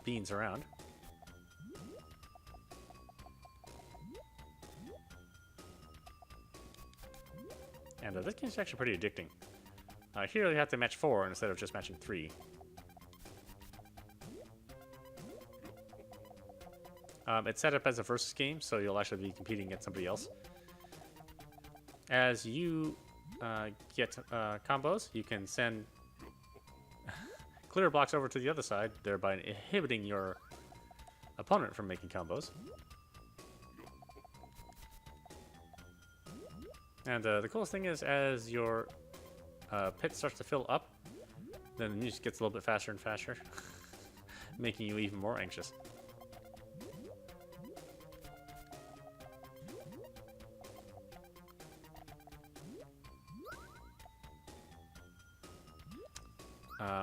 beans around. And this game's actually pretty addicting. Here you have to match 4 instead of just matching 3. It's set up as a versus game, so you'll actually be competing against somebody else. As you get combos, you can send clear blocks over to the other side, thereby inhibiting your opponent from making combos. And the coolest thing is, as your pit starts to fill up, then the music gets a little bit faster and faster, making you even more anxious.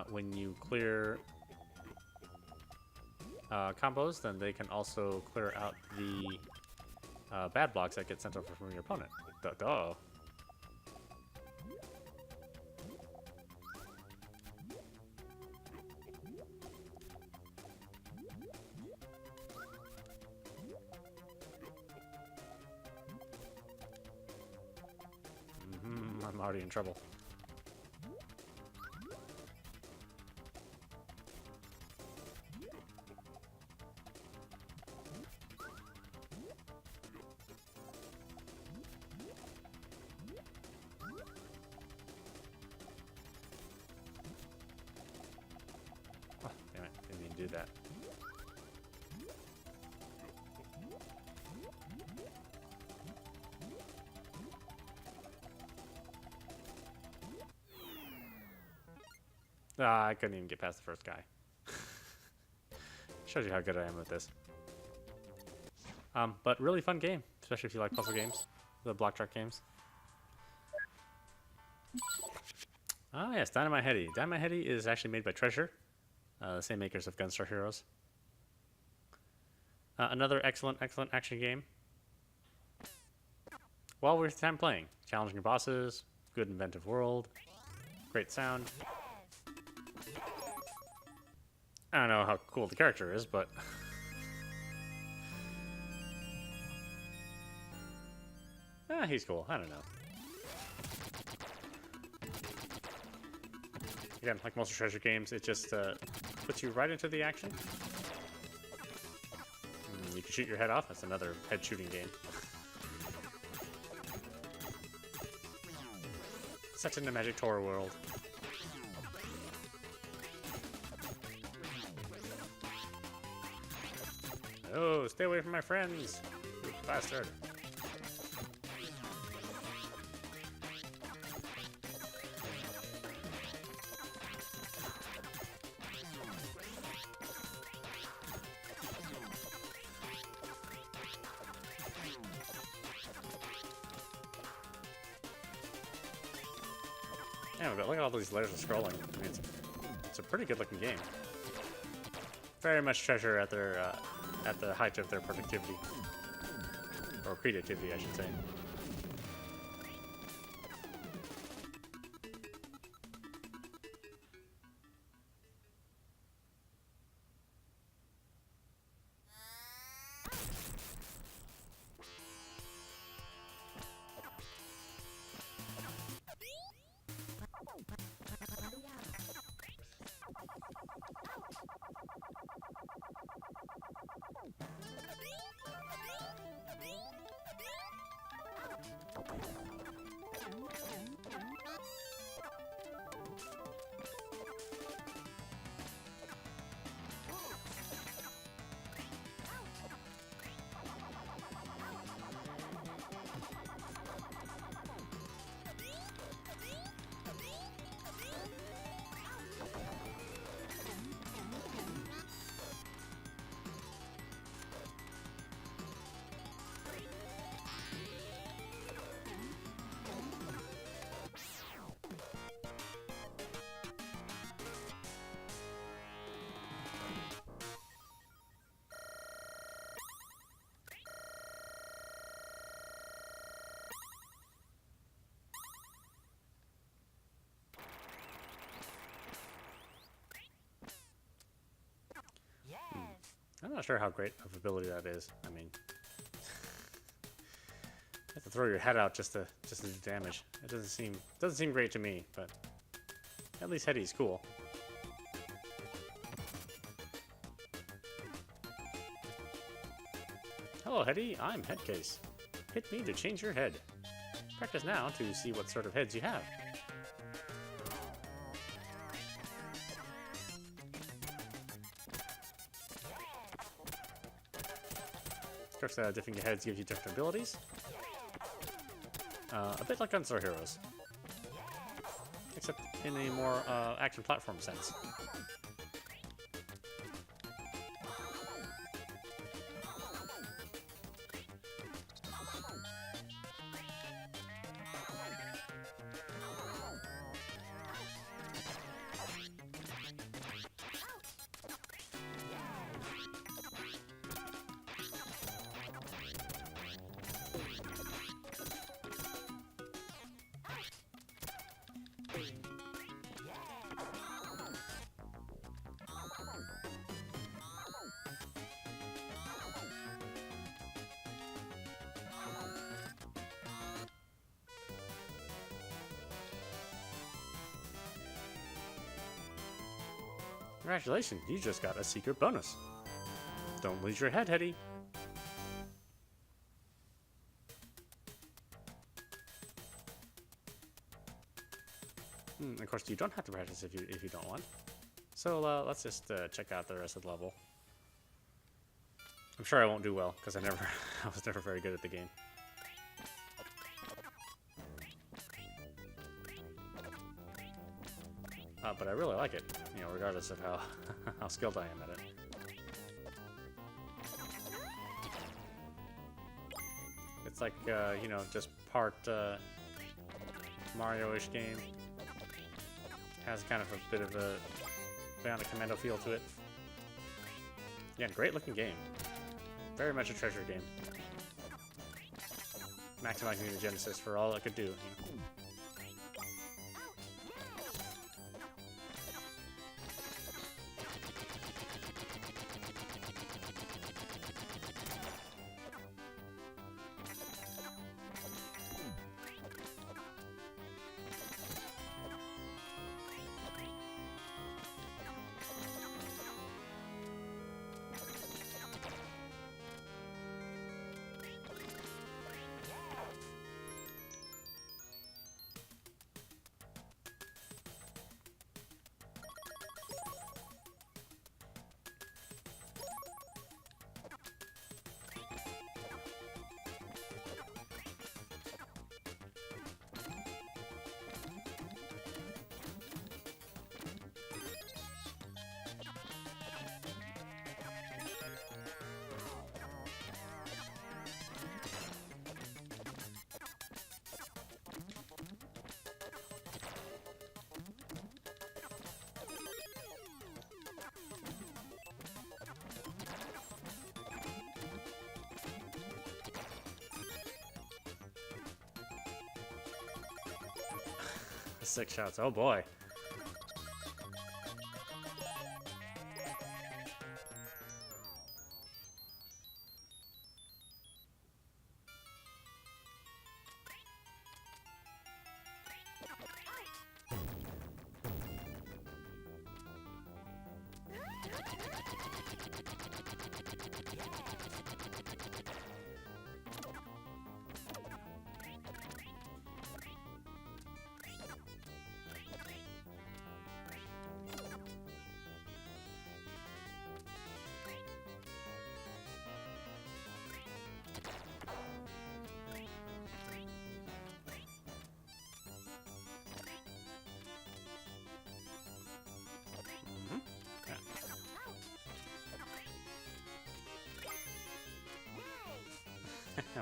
When you clear combos, then they can also clear out the bad blocks that get sent over from your opponent. Duh. I'm already in trouble. Oh, damn it. Didn't mean to do that. I couldn't even get past the first guy. Shows you how good I am with this. But really fun game, especially if you like puzzle games, the block track games. Ah yes, Dynamite Heady. Dynamite Heady is actually made by Treasure, the same makers of Gunstar Heroes. Another excellent action game. Well worth your time playing. Challenging your bosses, good inventive world, great sound. I don't know how cool the character is, but he's cool. I don't know. Again, like most Treasure games, it just puts you right into the action. You can shoot your head off. That's another head shooting game. Set in the Magic Tour world. Oh, stay away from my friends, you bastard. Yeah, but look at all these layers of scrolling. I mean, it's a pretty good looking game. Very much Treasure at their at the height of their productivity, or creativity, I should say. I'm not sure how great of ability that is. I mean, you have to throw your head out just to do damage. It doesn't seem great to me, but at least Heady's cool. Hello, Hetty. I'm Headcase. Hit me to change your head. Practice now to see what sort of heads you have. Of course, different heads gives you different abilities. A bit like Gunstar Heroes. Except in a more action platform sense. Congratulations, you just got a secret bonus. Don't lose your head, Hetty. Of course, you don't have to practice if you don't want. So let's just check out the rest of the level. I'm sure I won't do well because I was never very good at the game. But I really like it, you know, regardless of how how skilled I am at it. It's like you know, just part Mario-ish game. Has kind of a bit of a Bionic Commando feel to it. Yeah, great looking game. Very much a treasure game. Maximizing the Genesis for all it could do. Six shots, oh boy.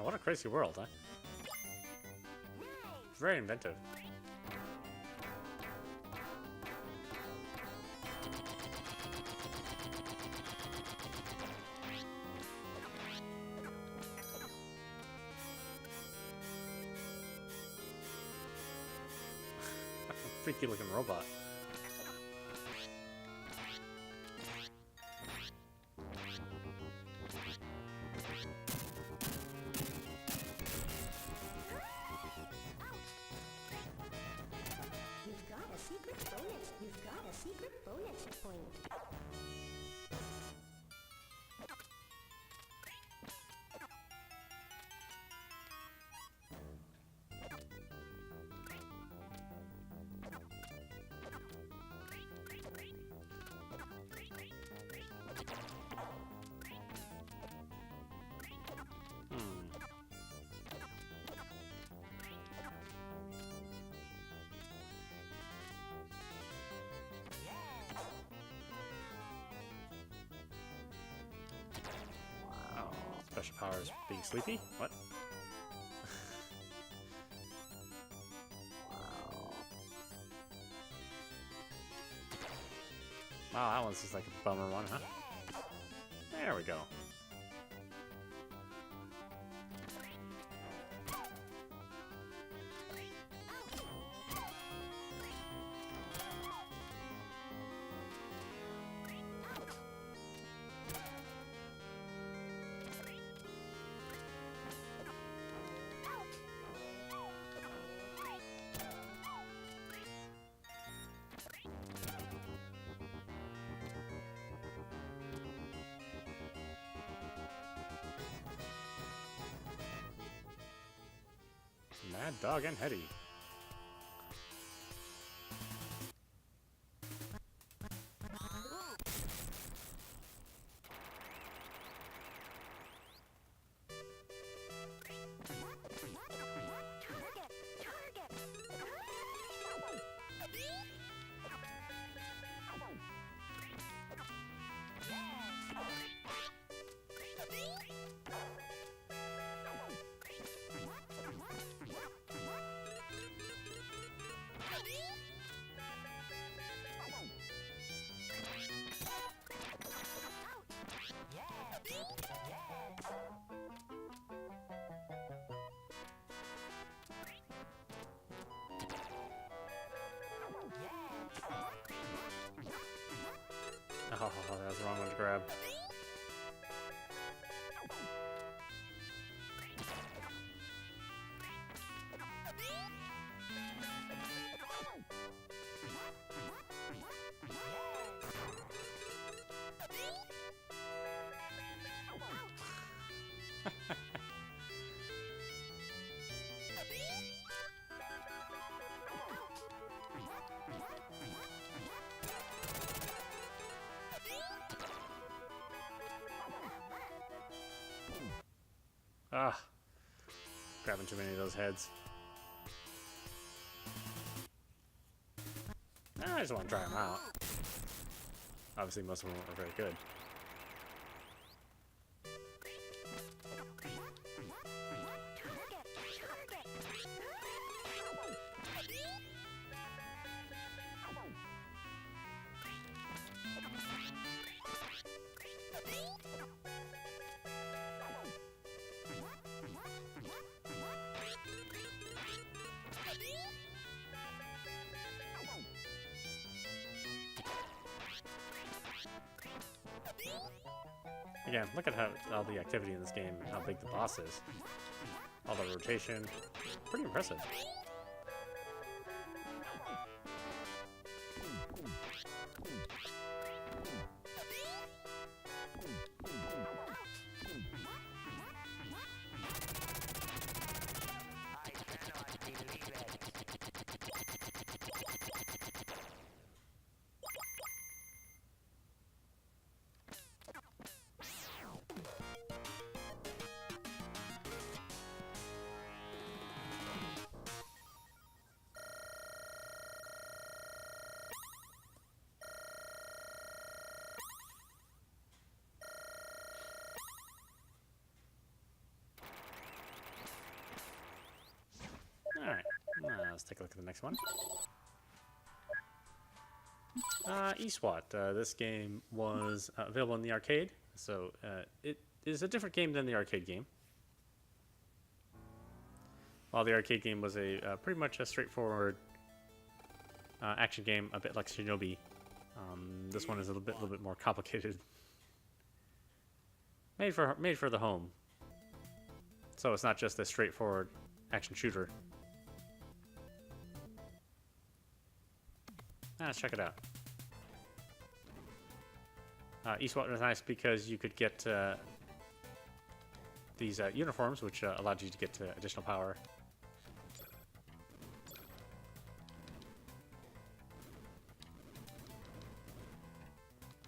What a crazy world, huh? Very inventive. Freaky looking robot. You've got a secret bonus point. Power's being sleepy? What? Wow, that one's just like a bummer one, huh? There we go. Mad Dog and Hetty. Oh, that was the wrong one to grab. Ah, grabbing too many of those heads. I just want to try them out. Obviously, most of them are very good. Again, look at how all the activity in this game and how big the boss is. All the rotation. Pretty impressive. Alright, let's take a look at the next one. eSWAT. This game was available in the arcade, so it is a different game than the arcade game. While the arcade game was a pretty much a straightforward action game, a bit like Shinobi, this one is a little bit more complicated. Made for the home, so it's not just a straightforward action shooter. Let's check it out. eSWAT was nice because you could get these uniforms, which allowed you to get additional power.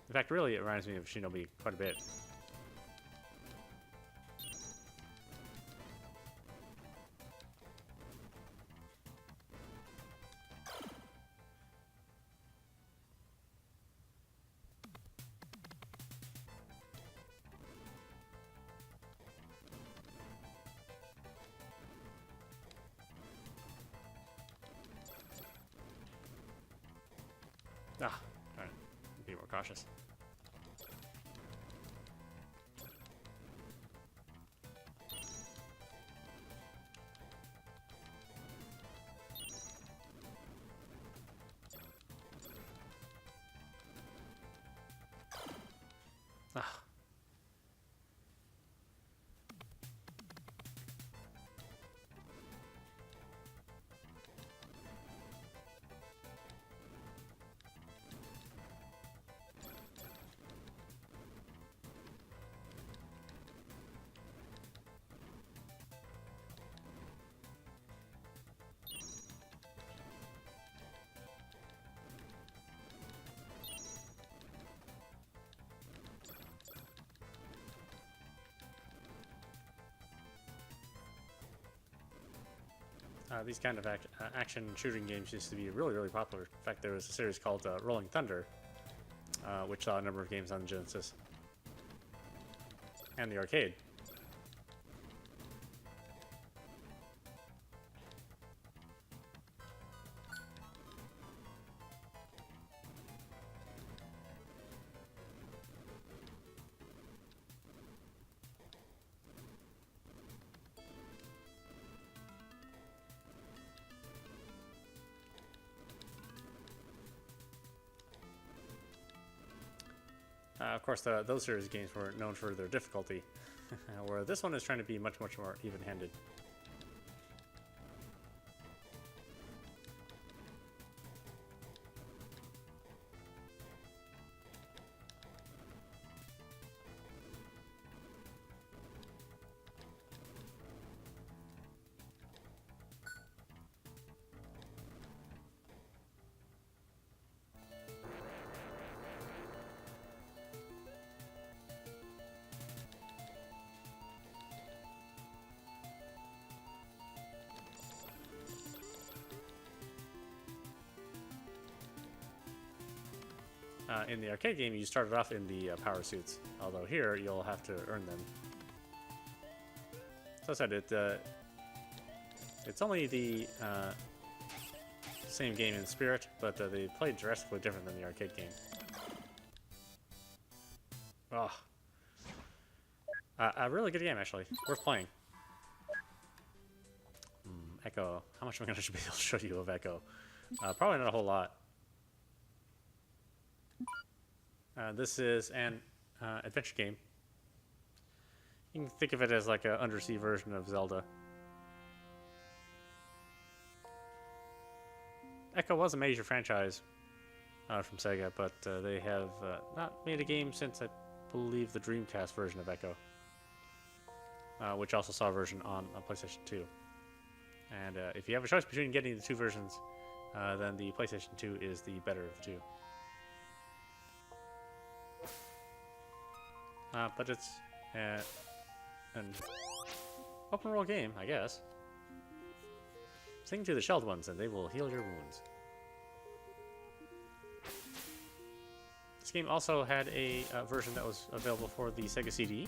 In fact, really, it reminds me of Shinobi quite a bit. Ah, alright. Be more cautious. Ah. These kind of action shooting games used to be really, really popular. In fact, there was a series called Rolling Thunder, which saw a number of games on the Genesis and the arcade. Of course, those series of games were known for their difficulty, where this one is trying to be much, much more even-handed. In the arcade game, you started off in the power suits, although here you'll have to earn them. So I said it's only the same game in spirit, but they play drastically different than the arcade game. Oh, a really good game actually, worth playing. Echo, how much am I going to be able to show you of Echo? Probably not a whole lot. This is an adventure game. You can think of it as like an undersea version of Zelda. Echo was a major franchise from Sega, but they have not made a game since, I believe, the Dreamcast version of Echo, which also saw a version on PlayStation 2. And if you have a choice between getting the two versions, then the PlayStation 2 is the better of the two. But it's an open world game, I guess. Sing to the shelled ones and they will heal your wounds. This game also had a version that was available for the Sega CD.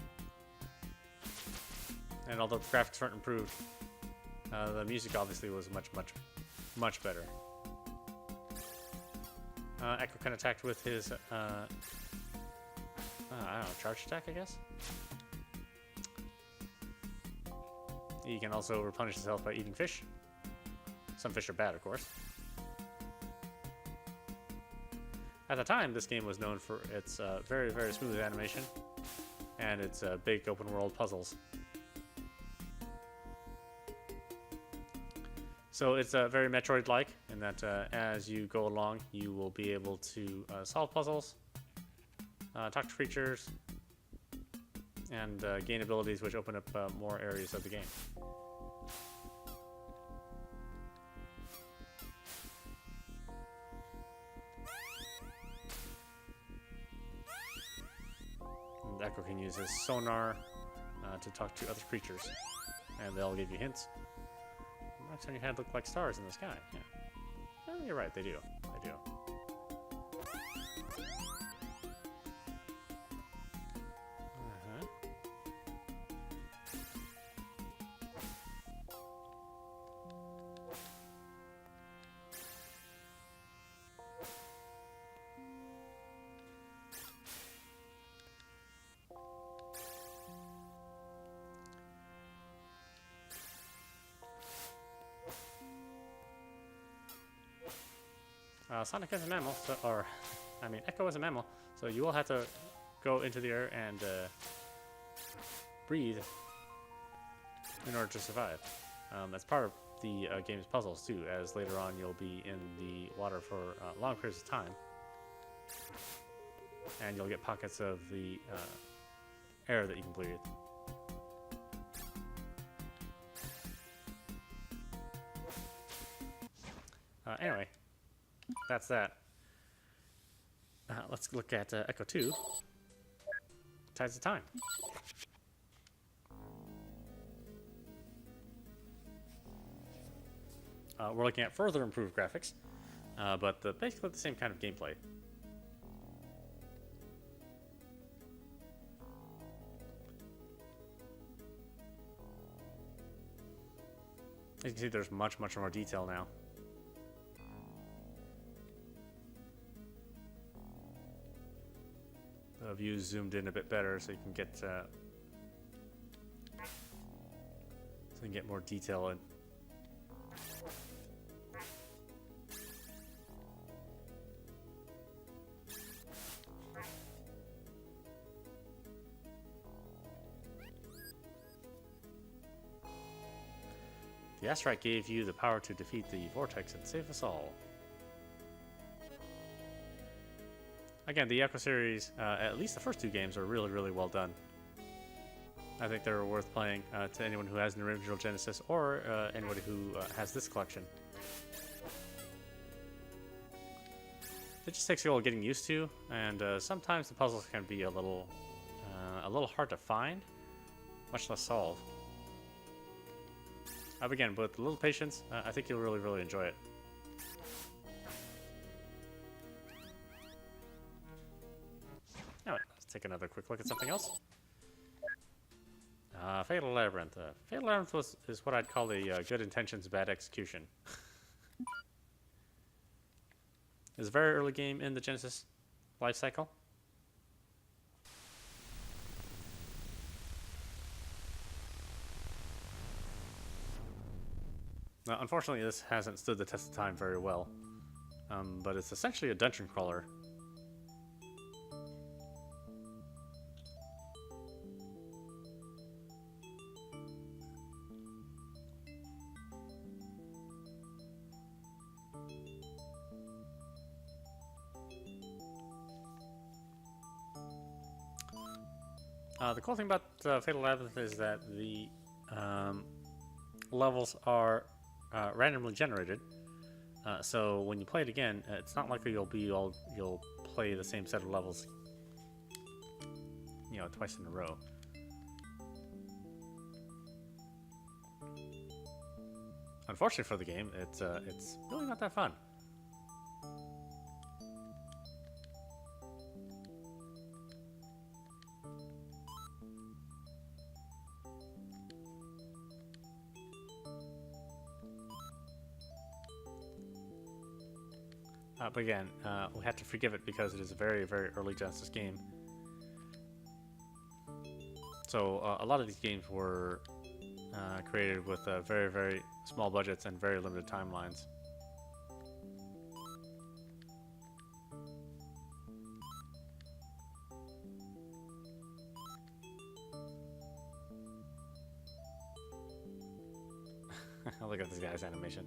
And although the graphics weren't improved, the music obviously was much better. Echo can attack with his I don't know, charge attack, I guess? He can also replenish his health by eating fish. Some fish are bad, of course. At the time, this game was known for its very, very smooth animation and its big open-world puzzles. So it's very Metroid-like in that as you go along, you will be able to solve puzzles, talk to creatures, and gain abilities which open up more areas of the game. And Echo can use his sonar to talk to other creatures, and they'll give you hints. Marks on your head look like stars in the sky. Yeah. Well, you're right, they do. They do. Sonic is a mammal, so, or I mean Echo is a mammal, so you will have to go into the air and breathe in order to survive. That's part of the game's puzzles too, as later on you'll be in the water for long periods of time, and you'll get pockets of the air that you can breathe. Anyway, that's that. Let's look at Echo 2. Tides of Time. We're looking at further improved graphics, but basically the same kind of gameplay. As you can see, there's much more detail now. The view's zoomed in a bit better, so you can get more detail in. The asteroid gave you the power to defeat the vortex and save us all. Again, the Echo series, at least the first two games, are really well done. I think they're worth playing to anyone who has an original Genesis or anybody who has this collection. It just takes a little getting used to, and sometimes the puzzles can be a little hard to find, much less solve. But again, with a little patience, I think you'll really enjoy it. Anyway, let's take another quick look at something else. Fatal Labyrinth. Fatal Labyrinth is what I'd call a good intentions, bad execution. It's a very early game in the Genesis life cycle. Now, unfortunately, this hasn't stood the test of time very well, but it's essentially a dungeon crawler. The cool thing about Fatal Labyrinth is that the levels are randomly generated, so when you play it again, it's not likely you'll play the same set of levels, twice in a row. Unfortunately for the game, it's really not that fun. But again, we have to forgive it because it is a very early Genesis game. So a lot of these games were created with very small budgets and very limited timelines. Look at this guy's animation.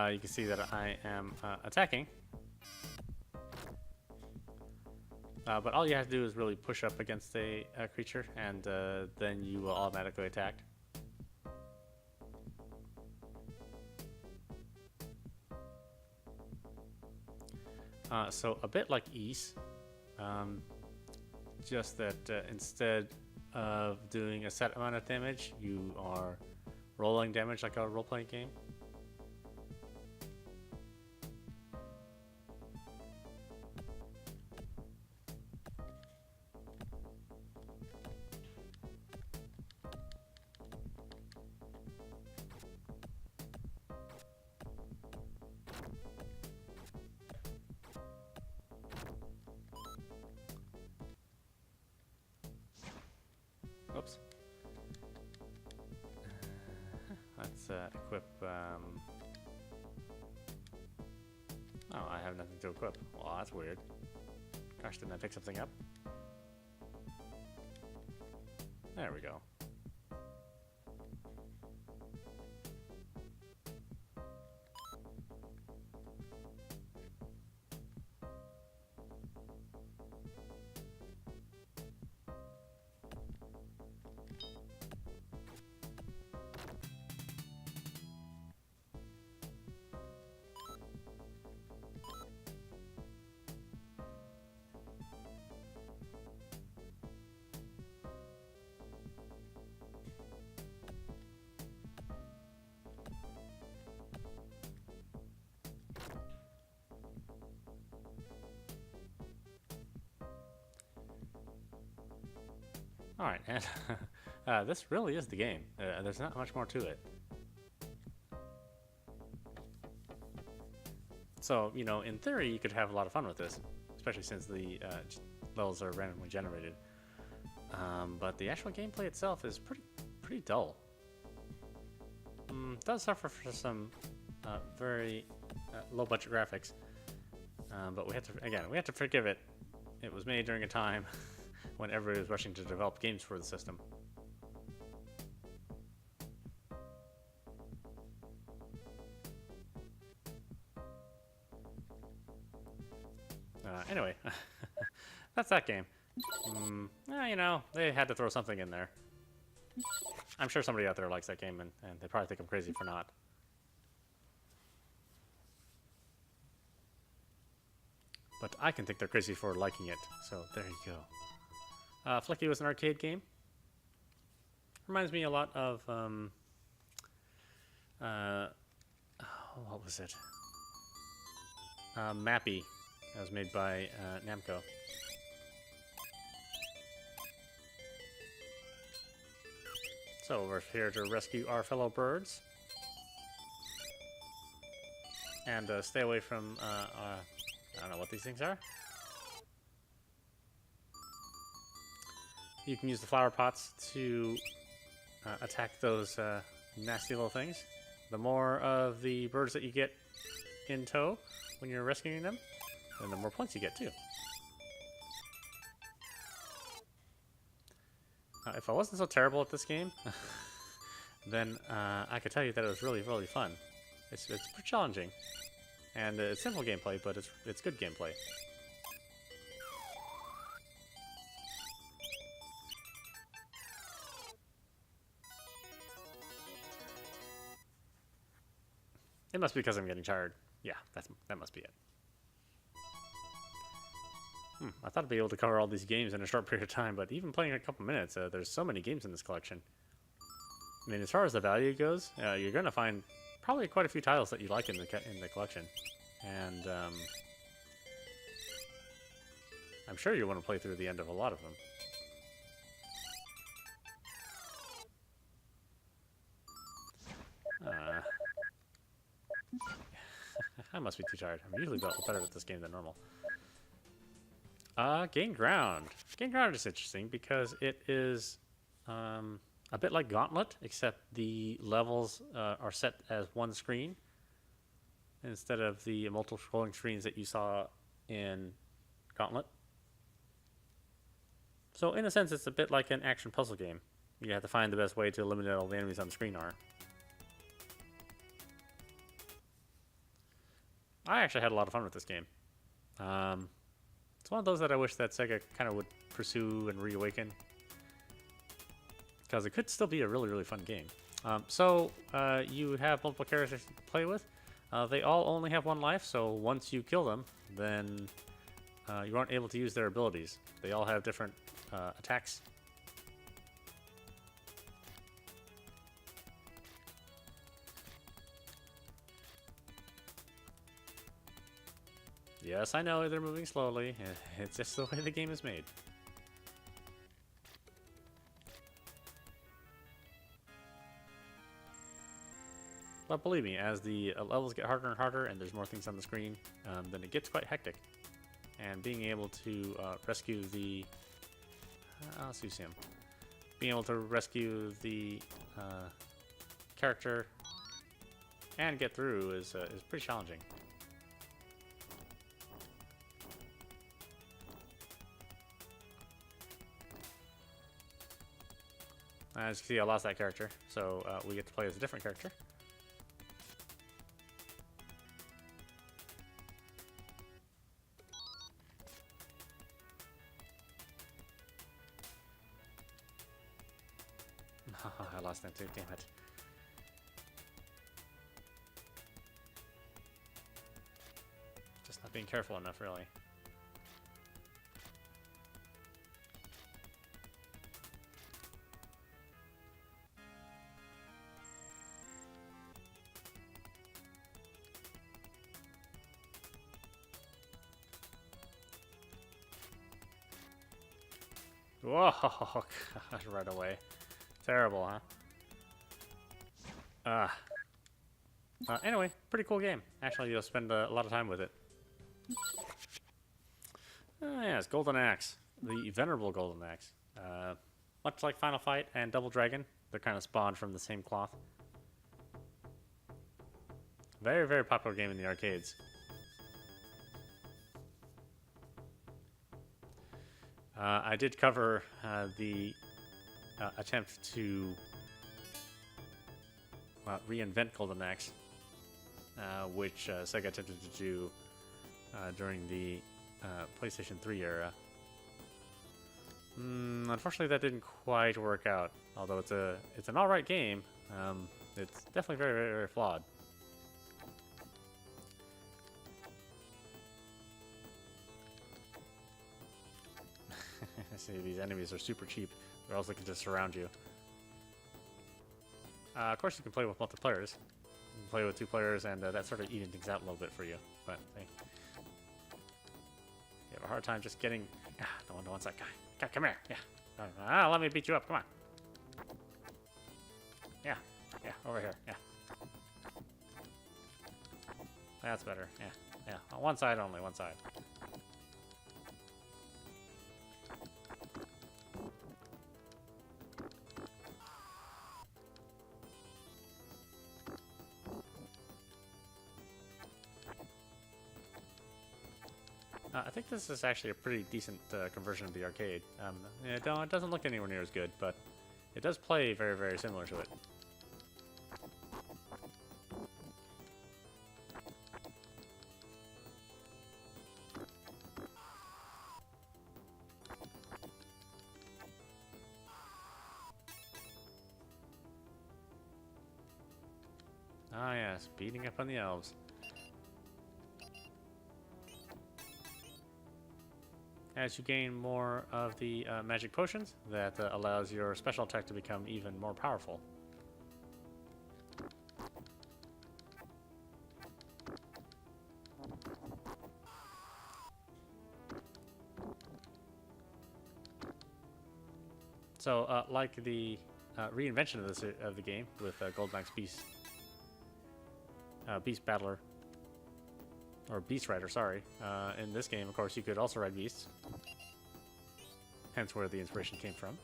You can see that I am attacking. But all you have to do is really push up against a creature, and then you will automatically attack. So a bit like Ease, just that instead of doing a set amount of damage, you are rolling damage like a role-playing game. let's equip. Oh, I have nothing to equip. Well, that's weird. Gosh, didn't I pick something up? There we go. Alright, and this really is the game. There's not much more to it. So, you know, in theory, you could have a lot of fun with this, especially since the levels are randomly generated. But the actual gameplay itself is pretty dull. It does suffer for some very low-budget graphics, but we have to forgive it. It was made during a time when everybody was rushing to develop games for the system. Anyway, that's that game. You know, they had to throw something in there. I'm sure somebody out there likes that game, and they probably think I'm crazy for not. But I can think they're crazy for liking it, so there you go. Flicky was an arcade game. Reminds me a lot of, what was it? Mappy. That was made by Namco. So we're here to rescue our fellow birds. And stay away from, I don't know what these things are. You can use the flower pots to attack those nasty little things. The more of the birds that you get in tow when you're rescuing them, then the more points you get too. If I wasn't so terrible at this game, then I could tell you that it was really fun. It's pretty challenging, and it's simple gameplay, but it's good gameplay. It must be because I'm getting tired. Yeah, that must be it. I thought I'd be able to cover all these games in a short period of time, but even playing a couple minutes, there's so many games in this collection. I mean, as far as the value goes, you're going to find probably quite a few titles that you like in the collection, and I'm sure you want to play through the end of a lot of them. I must be too tired. I'm usually better at this game than normal. Gain Ground. Gain Ground is interesting because it is a bit like Gauntlet, except the levels are set as one screen instead of the multiple scrolling screens that you saw in Gauntlet. So in a sense, it's a bit like an action puzzle game. You have to find the best way to eliminate all the enemies on the screen are. I actually had a lot of fun with this game. It's one of those that I wish that Sega kind of would pursue and reawaken, because it could still be a really fun game. So you have multiple characters to play with. They all only have one life, so once you kill them, then you aren't able to use their abilities. They all have different attacks. Yes, I know they're moving slowly. It's just the way the game is made. But believe me, as the levels get harder and harder and there's more things on the screen, then it gets quite hectic. And being able to rescue the... let's use him. Being able to rescue the character and get through is pretty challenging. As you can see, I lost that character, so we get to play as a different character. I lost that too, damn it. Just not being careful enough, really. Whoa, God, right away. Terrible, huh? Anyway, pretty cool game. Actually, you'll spend a lot of time with it. Yes, Golden Axe. The Venerable Golden Axe. Much like Final Fight and Double Dragon, they're kind of spawned from the same cloth. Very, very popular game in the arcades. I did cover the attempt to reinvent Golden Axe, which Sega attempted to do during the PlayStation 3 era. Unfortunately, that didn't quite work out. Although it's an alright game, it's definitely very, very, very flawed. See, these enemies are super cheap. They're always looking to surround you. Of course, you can play with multiplayers. You can play with 2 players, and that's sort of eating things out a little bit for you. But hey, you have a hard time just getting. No one wants that guy. God, come here. Yeah. Let me beat you up. Come on. Yeah. Over here. Yeah. That's better. Yeah. On one side only. One side. I think this is actually a pretty decent conversion of the arcade. It doesn't look anywhere near as good, but it does play very, very similar to it. Ah yes, beating up on the elves. As you gain more of the magic potions, that allows your special attack to become even more powerful. So, like the reinvention of the game with Golden Axe Beast Battler, or Beast Rider, sorry. In this game, of course, you could also ride beasts. Hence where the inspiration came from.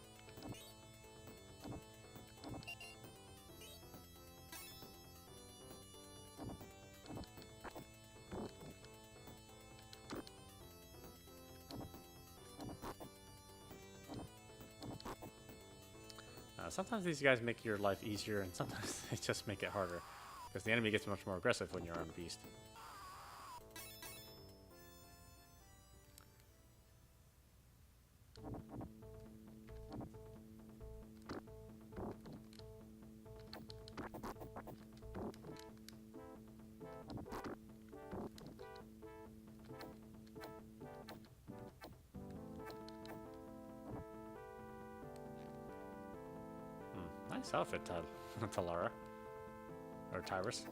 Sometimes these guys make your life easier, and sometimes they just make it harder. Because the enemy gets much more aggressive when you're on a beast. Nice outfit, Talara. Or Tyrus.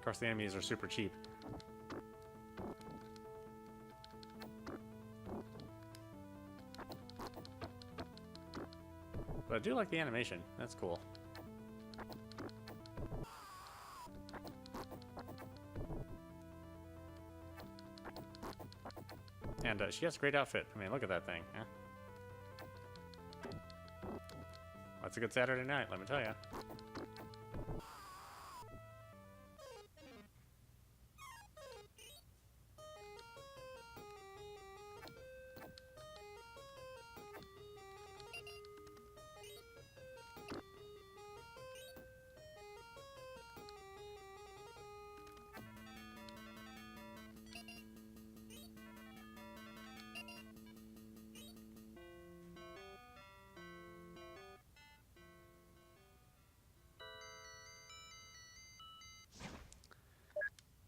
course, the enemies are super cheap. But I do like the animation. That's cool. And she has a great outfit. I mean, look at that thing. Huh? That's a good Saturday night, let me tell you.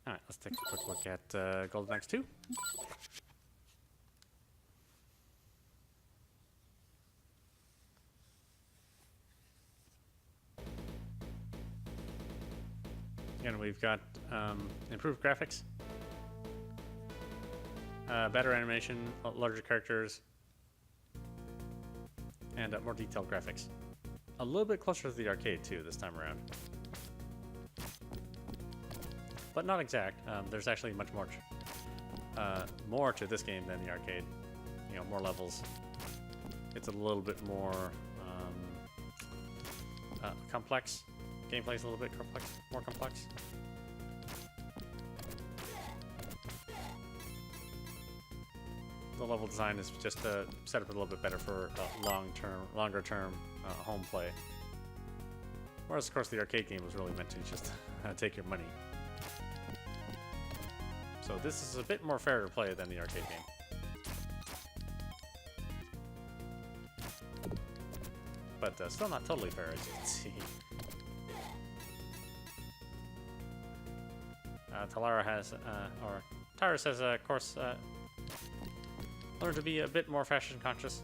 Alright, let's take a quick look at Golden Axe 2. Again, we've got improved graphics, better animation, larger characters, and more detailed graphics. A little bit closer to the arcade, too, this time around. But not exact. There's actually much more to this game than the arcade. You know, more levels. It's a little bit more complex. Gameplay's a little bit more complex. The level design is just set up a little bit better for longer term home play. Whereas, of course, the arcade game was really meant to just take your money. So this is a bit more fair to play than the arcade game. But still not totally fair, as you can see. Talara has, or Tyrus has, of course, learned to be a bit more fashion conscious.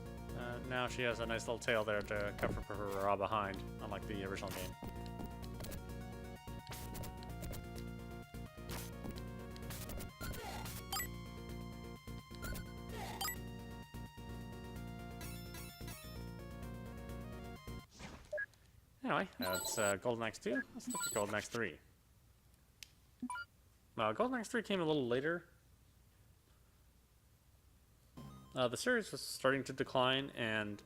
Now she has a nice little tail there to cover her bra behind, unlike the original game. Anyway, that's Golden Axe 2. Let's look at Golden Axe 3. Golden Axe 3 came a little later. The series was starting to decline, and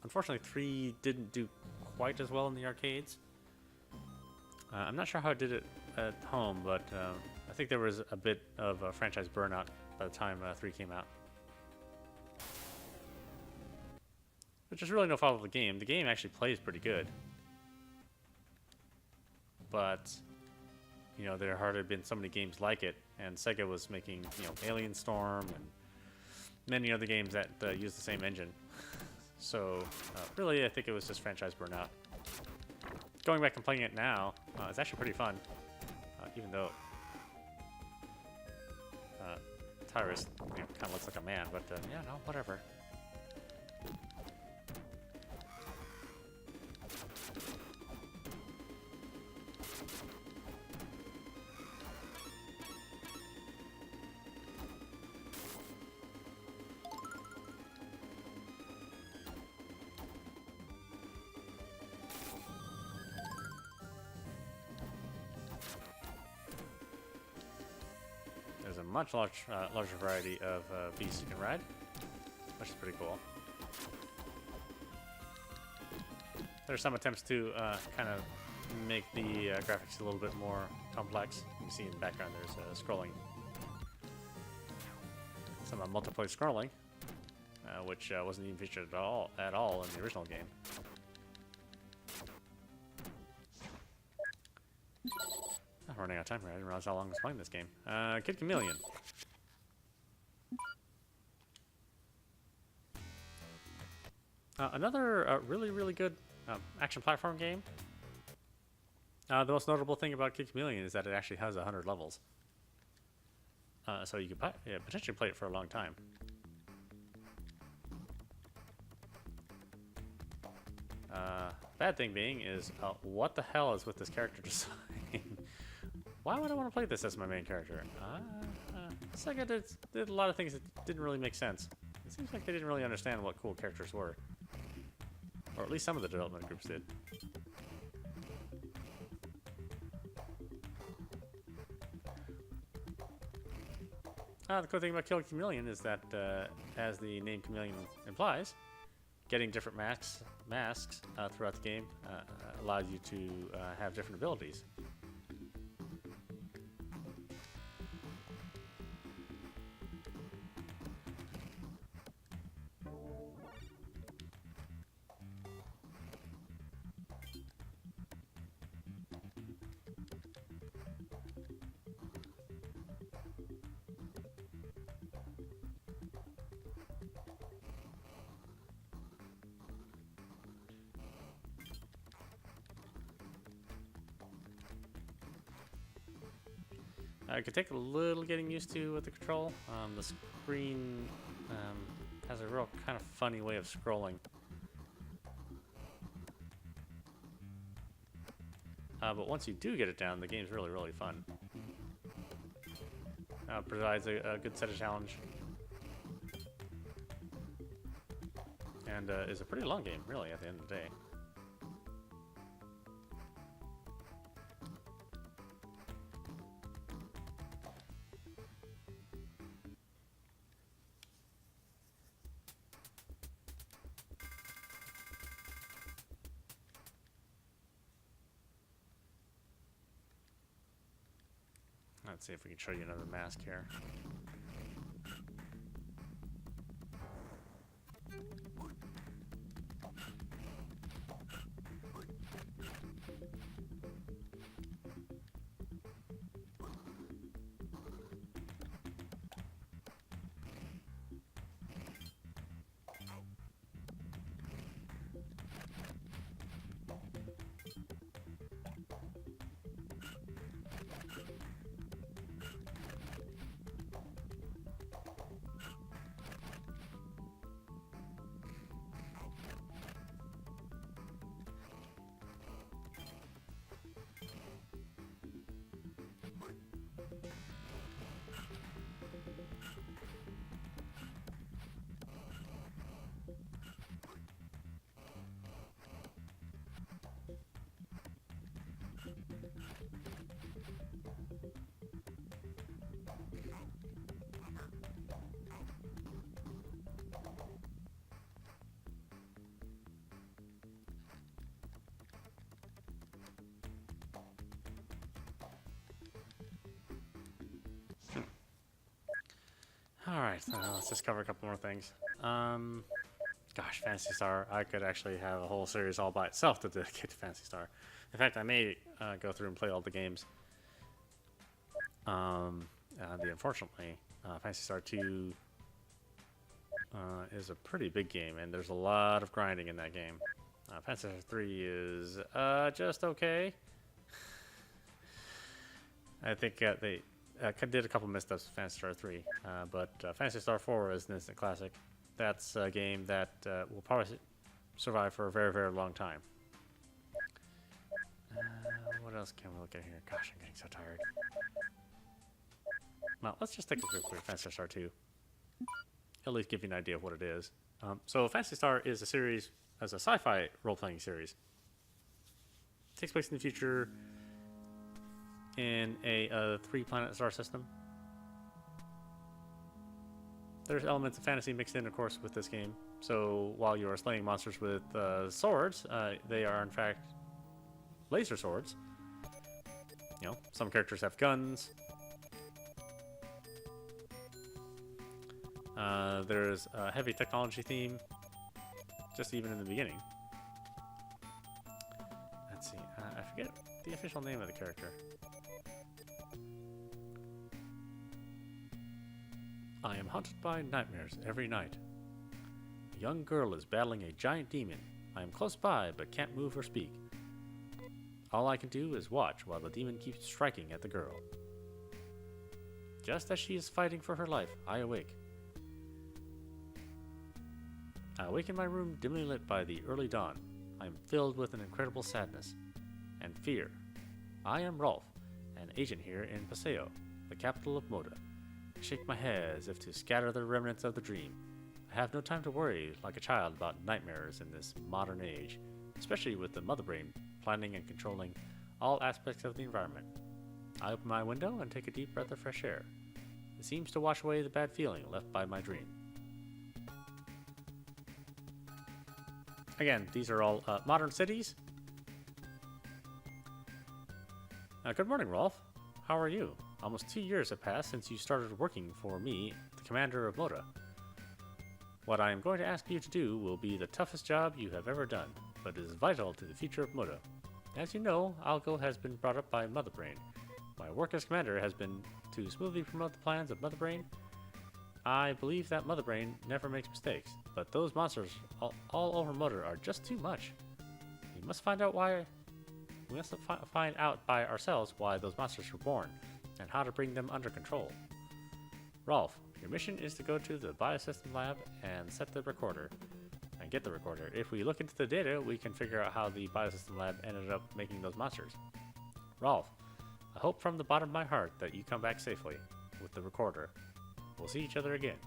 unfortunately 3 didn't do quite as well in the arcades. I'm not sure how it did it at home, but I think there was a bit of a franchise burnout by the time 3 came out. Which is really no fault of the game. The game actually plays pretty good. But, you know, there hardly been so many games like it, and Sega was making, you know, Alien Storm and many other games that use the same engine. So, really, I think it was just franchise burnout. Going back and playing it now, it's actually pretty fun, even though Tyrus, you know, kind of looks like a man, but yeah, no, whatever. There's a much larger variety of beasts you can ride, which is pretty cool. There's some attempts to kind of make the graphics a little bit more complex. You can see in the background there's scrolling. Some multiplayer scrolling, which wasn't even featured at all in the original game. I'm running out of time here. I didn't realize how long I was playing this game. Kid Chameleon. Another really good action platform game. The most notable thing about Kid Chameleon is that it actually has 100 levels. So you could potentially play it for a long time. Bad thing being is, what the hell is with this character design? Why would I want to play this as my main character? Sega did a lot of things that didn't really make sense. It seems like they didn't really understand what cool characters were. Or at least some of the development groups did. The cool thing about Kill Chameleon is that, as the name Chameleon implies, getting different masks throughout the game allows you to have different abilities. It could take a little getting used to with the control. The screen has a real kind of funny way of scrolling. But once you do get it down, the game's really, really fun. Provides a good set of challenge. And is a pretty long game, really, at the end of the day. Let's see if we can show you another mask here. Alright, let's just cover a couple more things. Gosh, Phantasy Star, I could actually have a whole series all by itself to dedicate to Phantasy Star. In fact, I may go through and play all the games. Unfortunately, Phantasy Star 2 is a pretty big game, and there's a lot of grinding in that game. Phantasy Star 3 is just okay. I think they did a couple missteps with Phantasy Star 3, but Phantasy Star 4 is an instant classic. That's a game that will probably survive for a very, very long time. What else can we look at here? Gosh, I'm getting so tired. Well, let's just take a quick look at Phantasy Star 2. At least give you an idea of what it is. So Phantasy Star is a series, as a sci-fi role-playing series. It takes place in the future in a 3-planet star system. There's elements of fantasy mixed in, of course, with this game. So while you are slaying monsters with swords, they are in fact laser swords. You know, some characters have guns. There's a heavy technology theme, just even in the beginning. Let's see, I forget the official name of the character. I am haunted by nightmares every night. A young girl is battling a giant demon. I am close by, but can't move or speak. All I can do is watch while the demon keeps striking at the girl. Just as she is fighting for her life, I awake. I awake in my room dimly lit by the early dawn. I am filled with an incredible sadness and fear. I am Rolf, an agent here in Paseo, the capital of Moda. I shake my head as if to scatter the remnants of the dream. I have no time to worry like a child about nightmares in this modern age, especially with the mother brain planning and controlling all aspects of the environment. I open my window and take a deep breath of fresh air. It seems to wash away the bad feeling left by my dream. Again, these are all modern cities. Good morning, Rolf. How are you? Almost 2 years have passed since you started working for me, the commander of Moda. What I am going to ask you to do will be the toughest job you have ever done, but it is vital to the future of Moda. As you know, Algo has been brought up by Mother Brain. My work as commander has been to smoothly promote the plans of Mother Brain. I believe that Mother Brain never makes mistakes, but those monsters all over Moda are just too much. We must find out why. We must find out by ourselves why those monsters were born, and how to bring them under control. Rolf, your mission is to go to the biosystem lab and set the recorder, and get the recorder. If we look into the data, we can figure out how the biosystem lab ended up making those monsters. Rolf, I hope from the bottom of my heart that you come back safely with the recorder. We'll see each other again.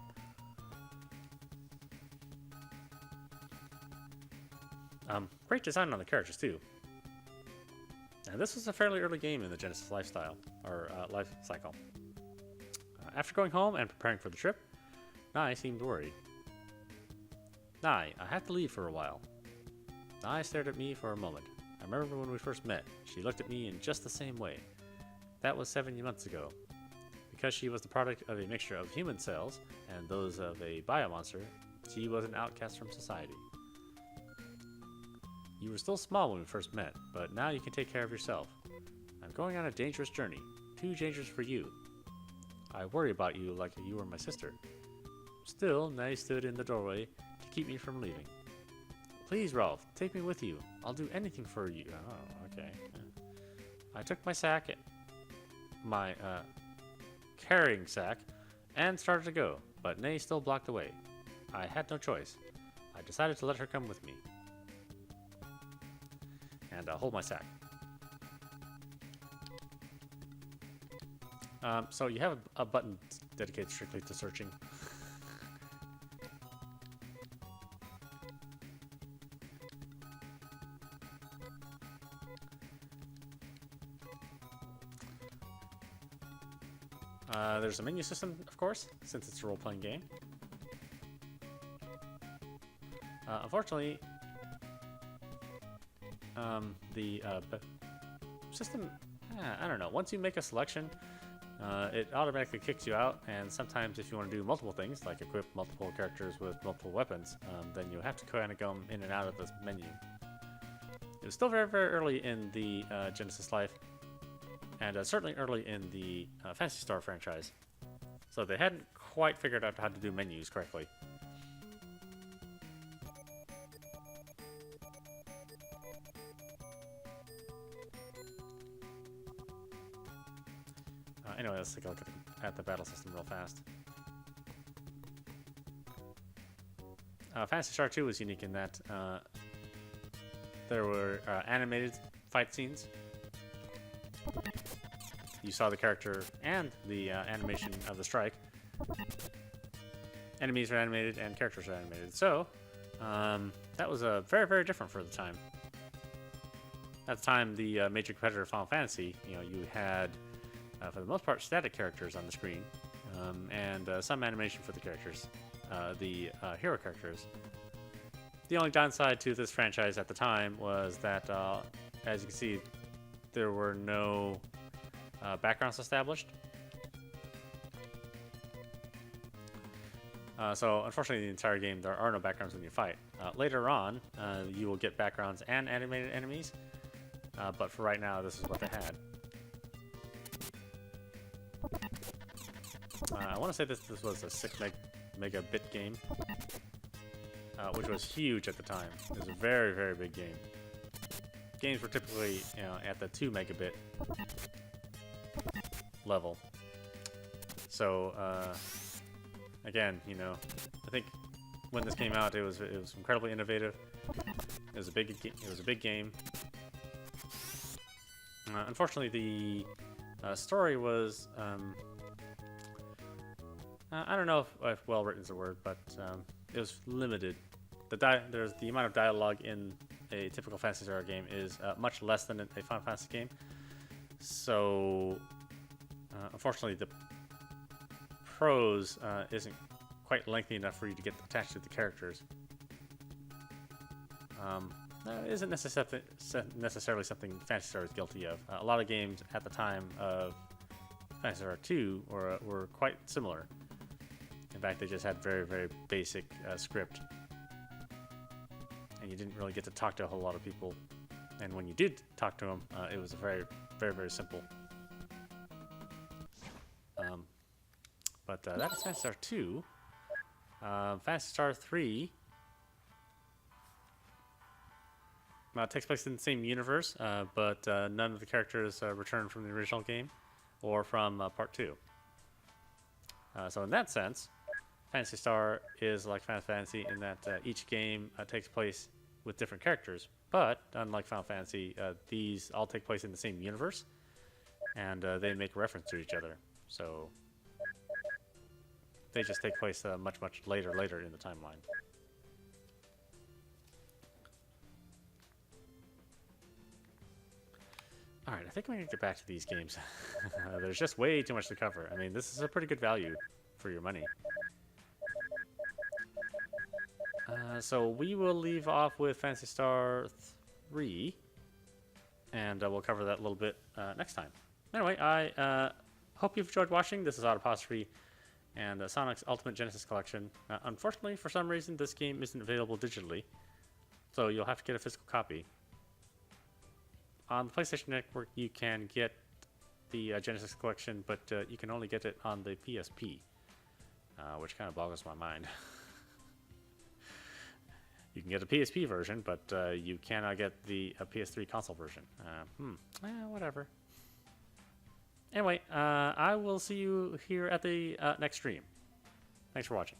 Great design on the characters too. Now, this was a fairly early game in the Genesis life cycle. After going home and preparing for the trip, Nai seemed worried. Nai, I have to leave for a while. Nai stared at me for a moment. I remember when we first met, she looked at me in just the same way. That was 7 months ago. Because she was the product of a mixture of human cells and those of a biomonster, she was an outcast from society. You were still small when we first met, but now you can take care of yourself. I'm going on a dangerous journey, too dangerous for you. I worry about you like you were my sister. Still, Nai stood in the doorway to keep me from leaving. Please, Rolf, take me with you. I'll do anything for you. Oh, okay. I took my sack, my carrying sack, and started to go, but Nai still blocked the way. I had no choice. I decided to let her come with me. And hold my sack. So you have a button dedicated strictly to searching. There's a menu system, of course, since it's a role-playing game. Unfortunately, the system, I don't know, once you make a selection, it automatically kicks you out, and sometimes if you want to do multiple things, like equip multiple characters with multiple weapons, then you have to kind of go in and out of this menu. It was still very, very early in the Genesis life, and certainly early in the Phantasy Star franchise, so they hadn't quite figured out how to do menus correctly. Anyway, let's take a look at the battle system real fast. Phantasy Star 2 was unique in that there were animated fight scenes. You saw the character and the animation of the strike. Enemies are animated and characters are animated. So, that was very, very different for the time. At the time, the major competitor of Final Fantasy, you had for the most part, static characters on the screen, and some animation for the characters, the hero characters. The only downside to this franchise at the time was that, as you can see, there were no backgrounds established. So, unfortunately, the entire game, there are no backgrounds when you fight. Later on, you will get backgrounds and animated enemies, but for right now, this is what they had. I want to say this was a 6 megabit game, which was huge at the time. It was a very, very big game. Games were typically, at the 2 megabit level. So, again, I think when this came out, it was incredibly innovative. It was a big game. Unfortunately, the Story was, I don't know if well written is a word, but it was limited. There's the amount of dialogue in a typical Phantasy Star game is much less than a Final Fantasy game. So, unfortunately, the prose isn't quite lengthy enough for you to get attached to the characters. Isn't necessarily something Phantasy Star is guilty of. A lot of games at the time of Phantasy Star 2 were quite similar. In fact, they just had very, very basic script. And you didn't really get to talk to a whole lot of people. And when you did talk to them, it was very, very, very simple. But that is Phantasy Star 2. Phantasy Star 3 takes place in the same universe, but none of the characters return from the original game or from Part 2. So in that sense, Phantasy Star is like Final Fantasy in that each game takes place with different characters, but unlike Final Fantasy, these all take place in the same universe, and they make reference to each other. So they just take place much, much later in the timeline. Alright, I think we need to get back to these games. There's just way too much to cover. I mean, this is a pretty good value for your money. So we will leave off with Phantasy Star 3, and we'll cover that a little bit next time. Anyway, I hope you've enjoyed watching. This is audap and Sonic's Ultimate Genesis Collection. Unfortunately, for some reason, this game isn't available digitally, so you'll have to get a physical copy. On the PlayStation Network, you can get the Genesis Collection, but you can only get it on the PSP, which kind of boggles my mind. You can get a PSP version, but you cannot get the PS3 console version. Whatever. Anyway, I will see you here at the next stream. Thanks for watching.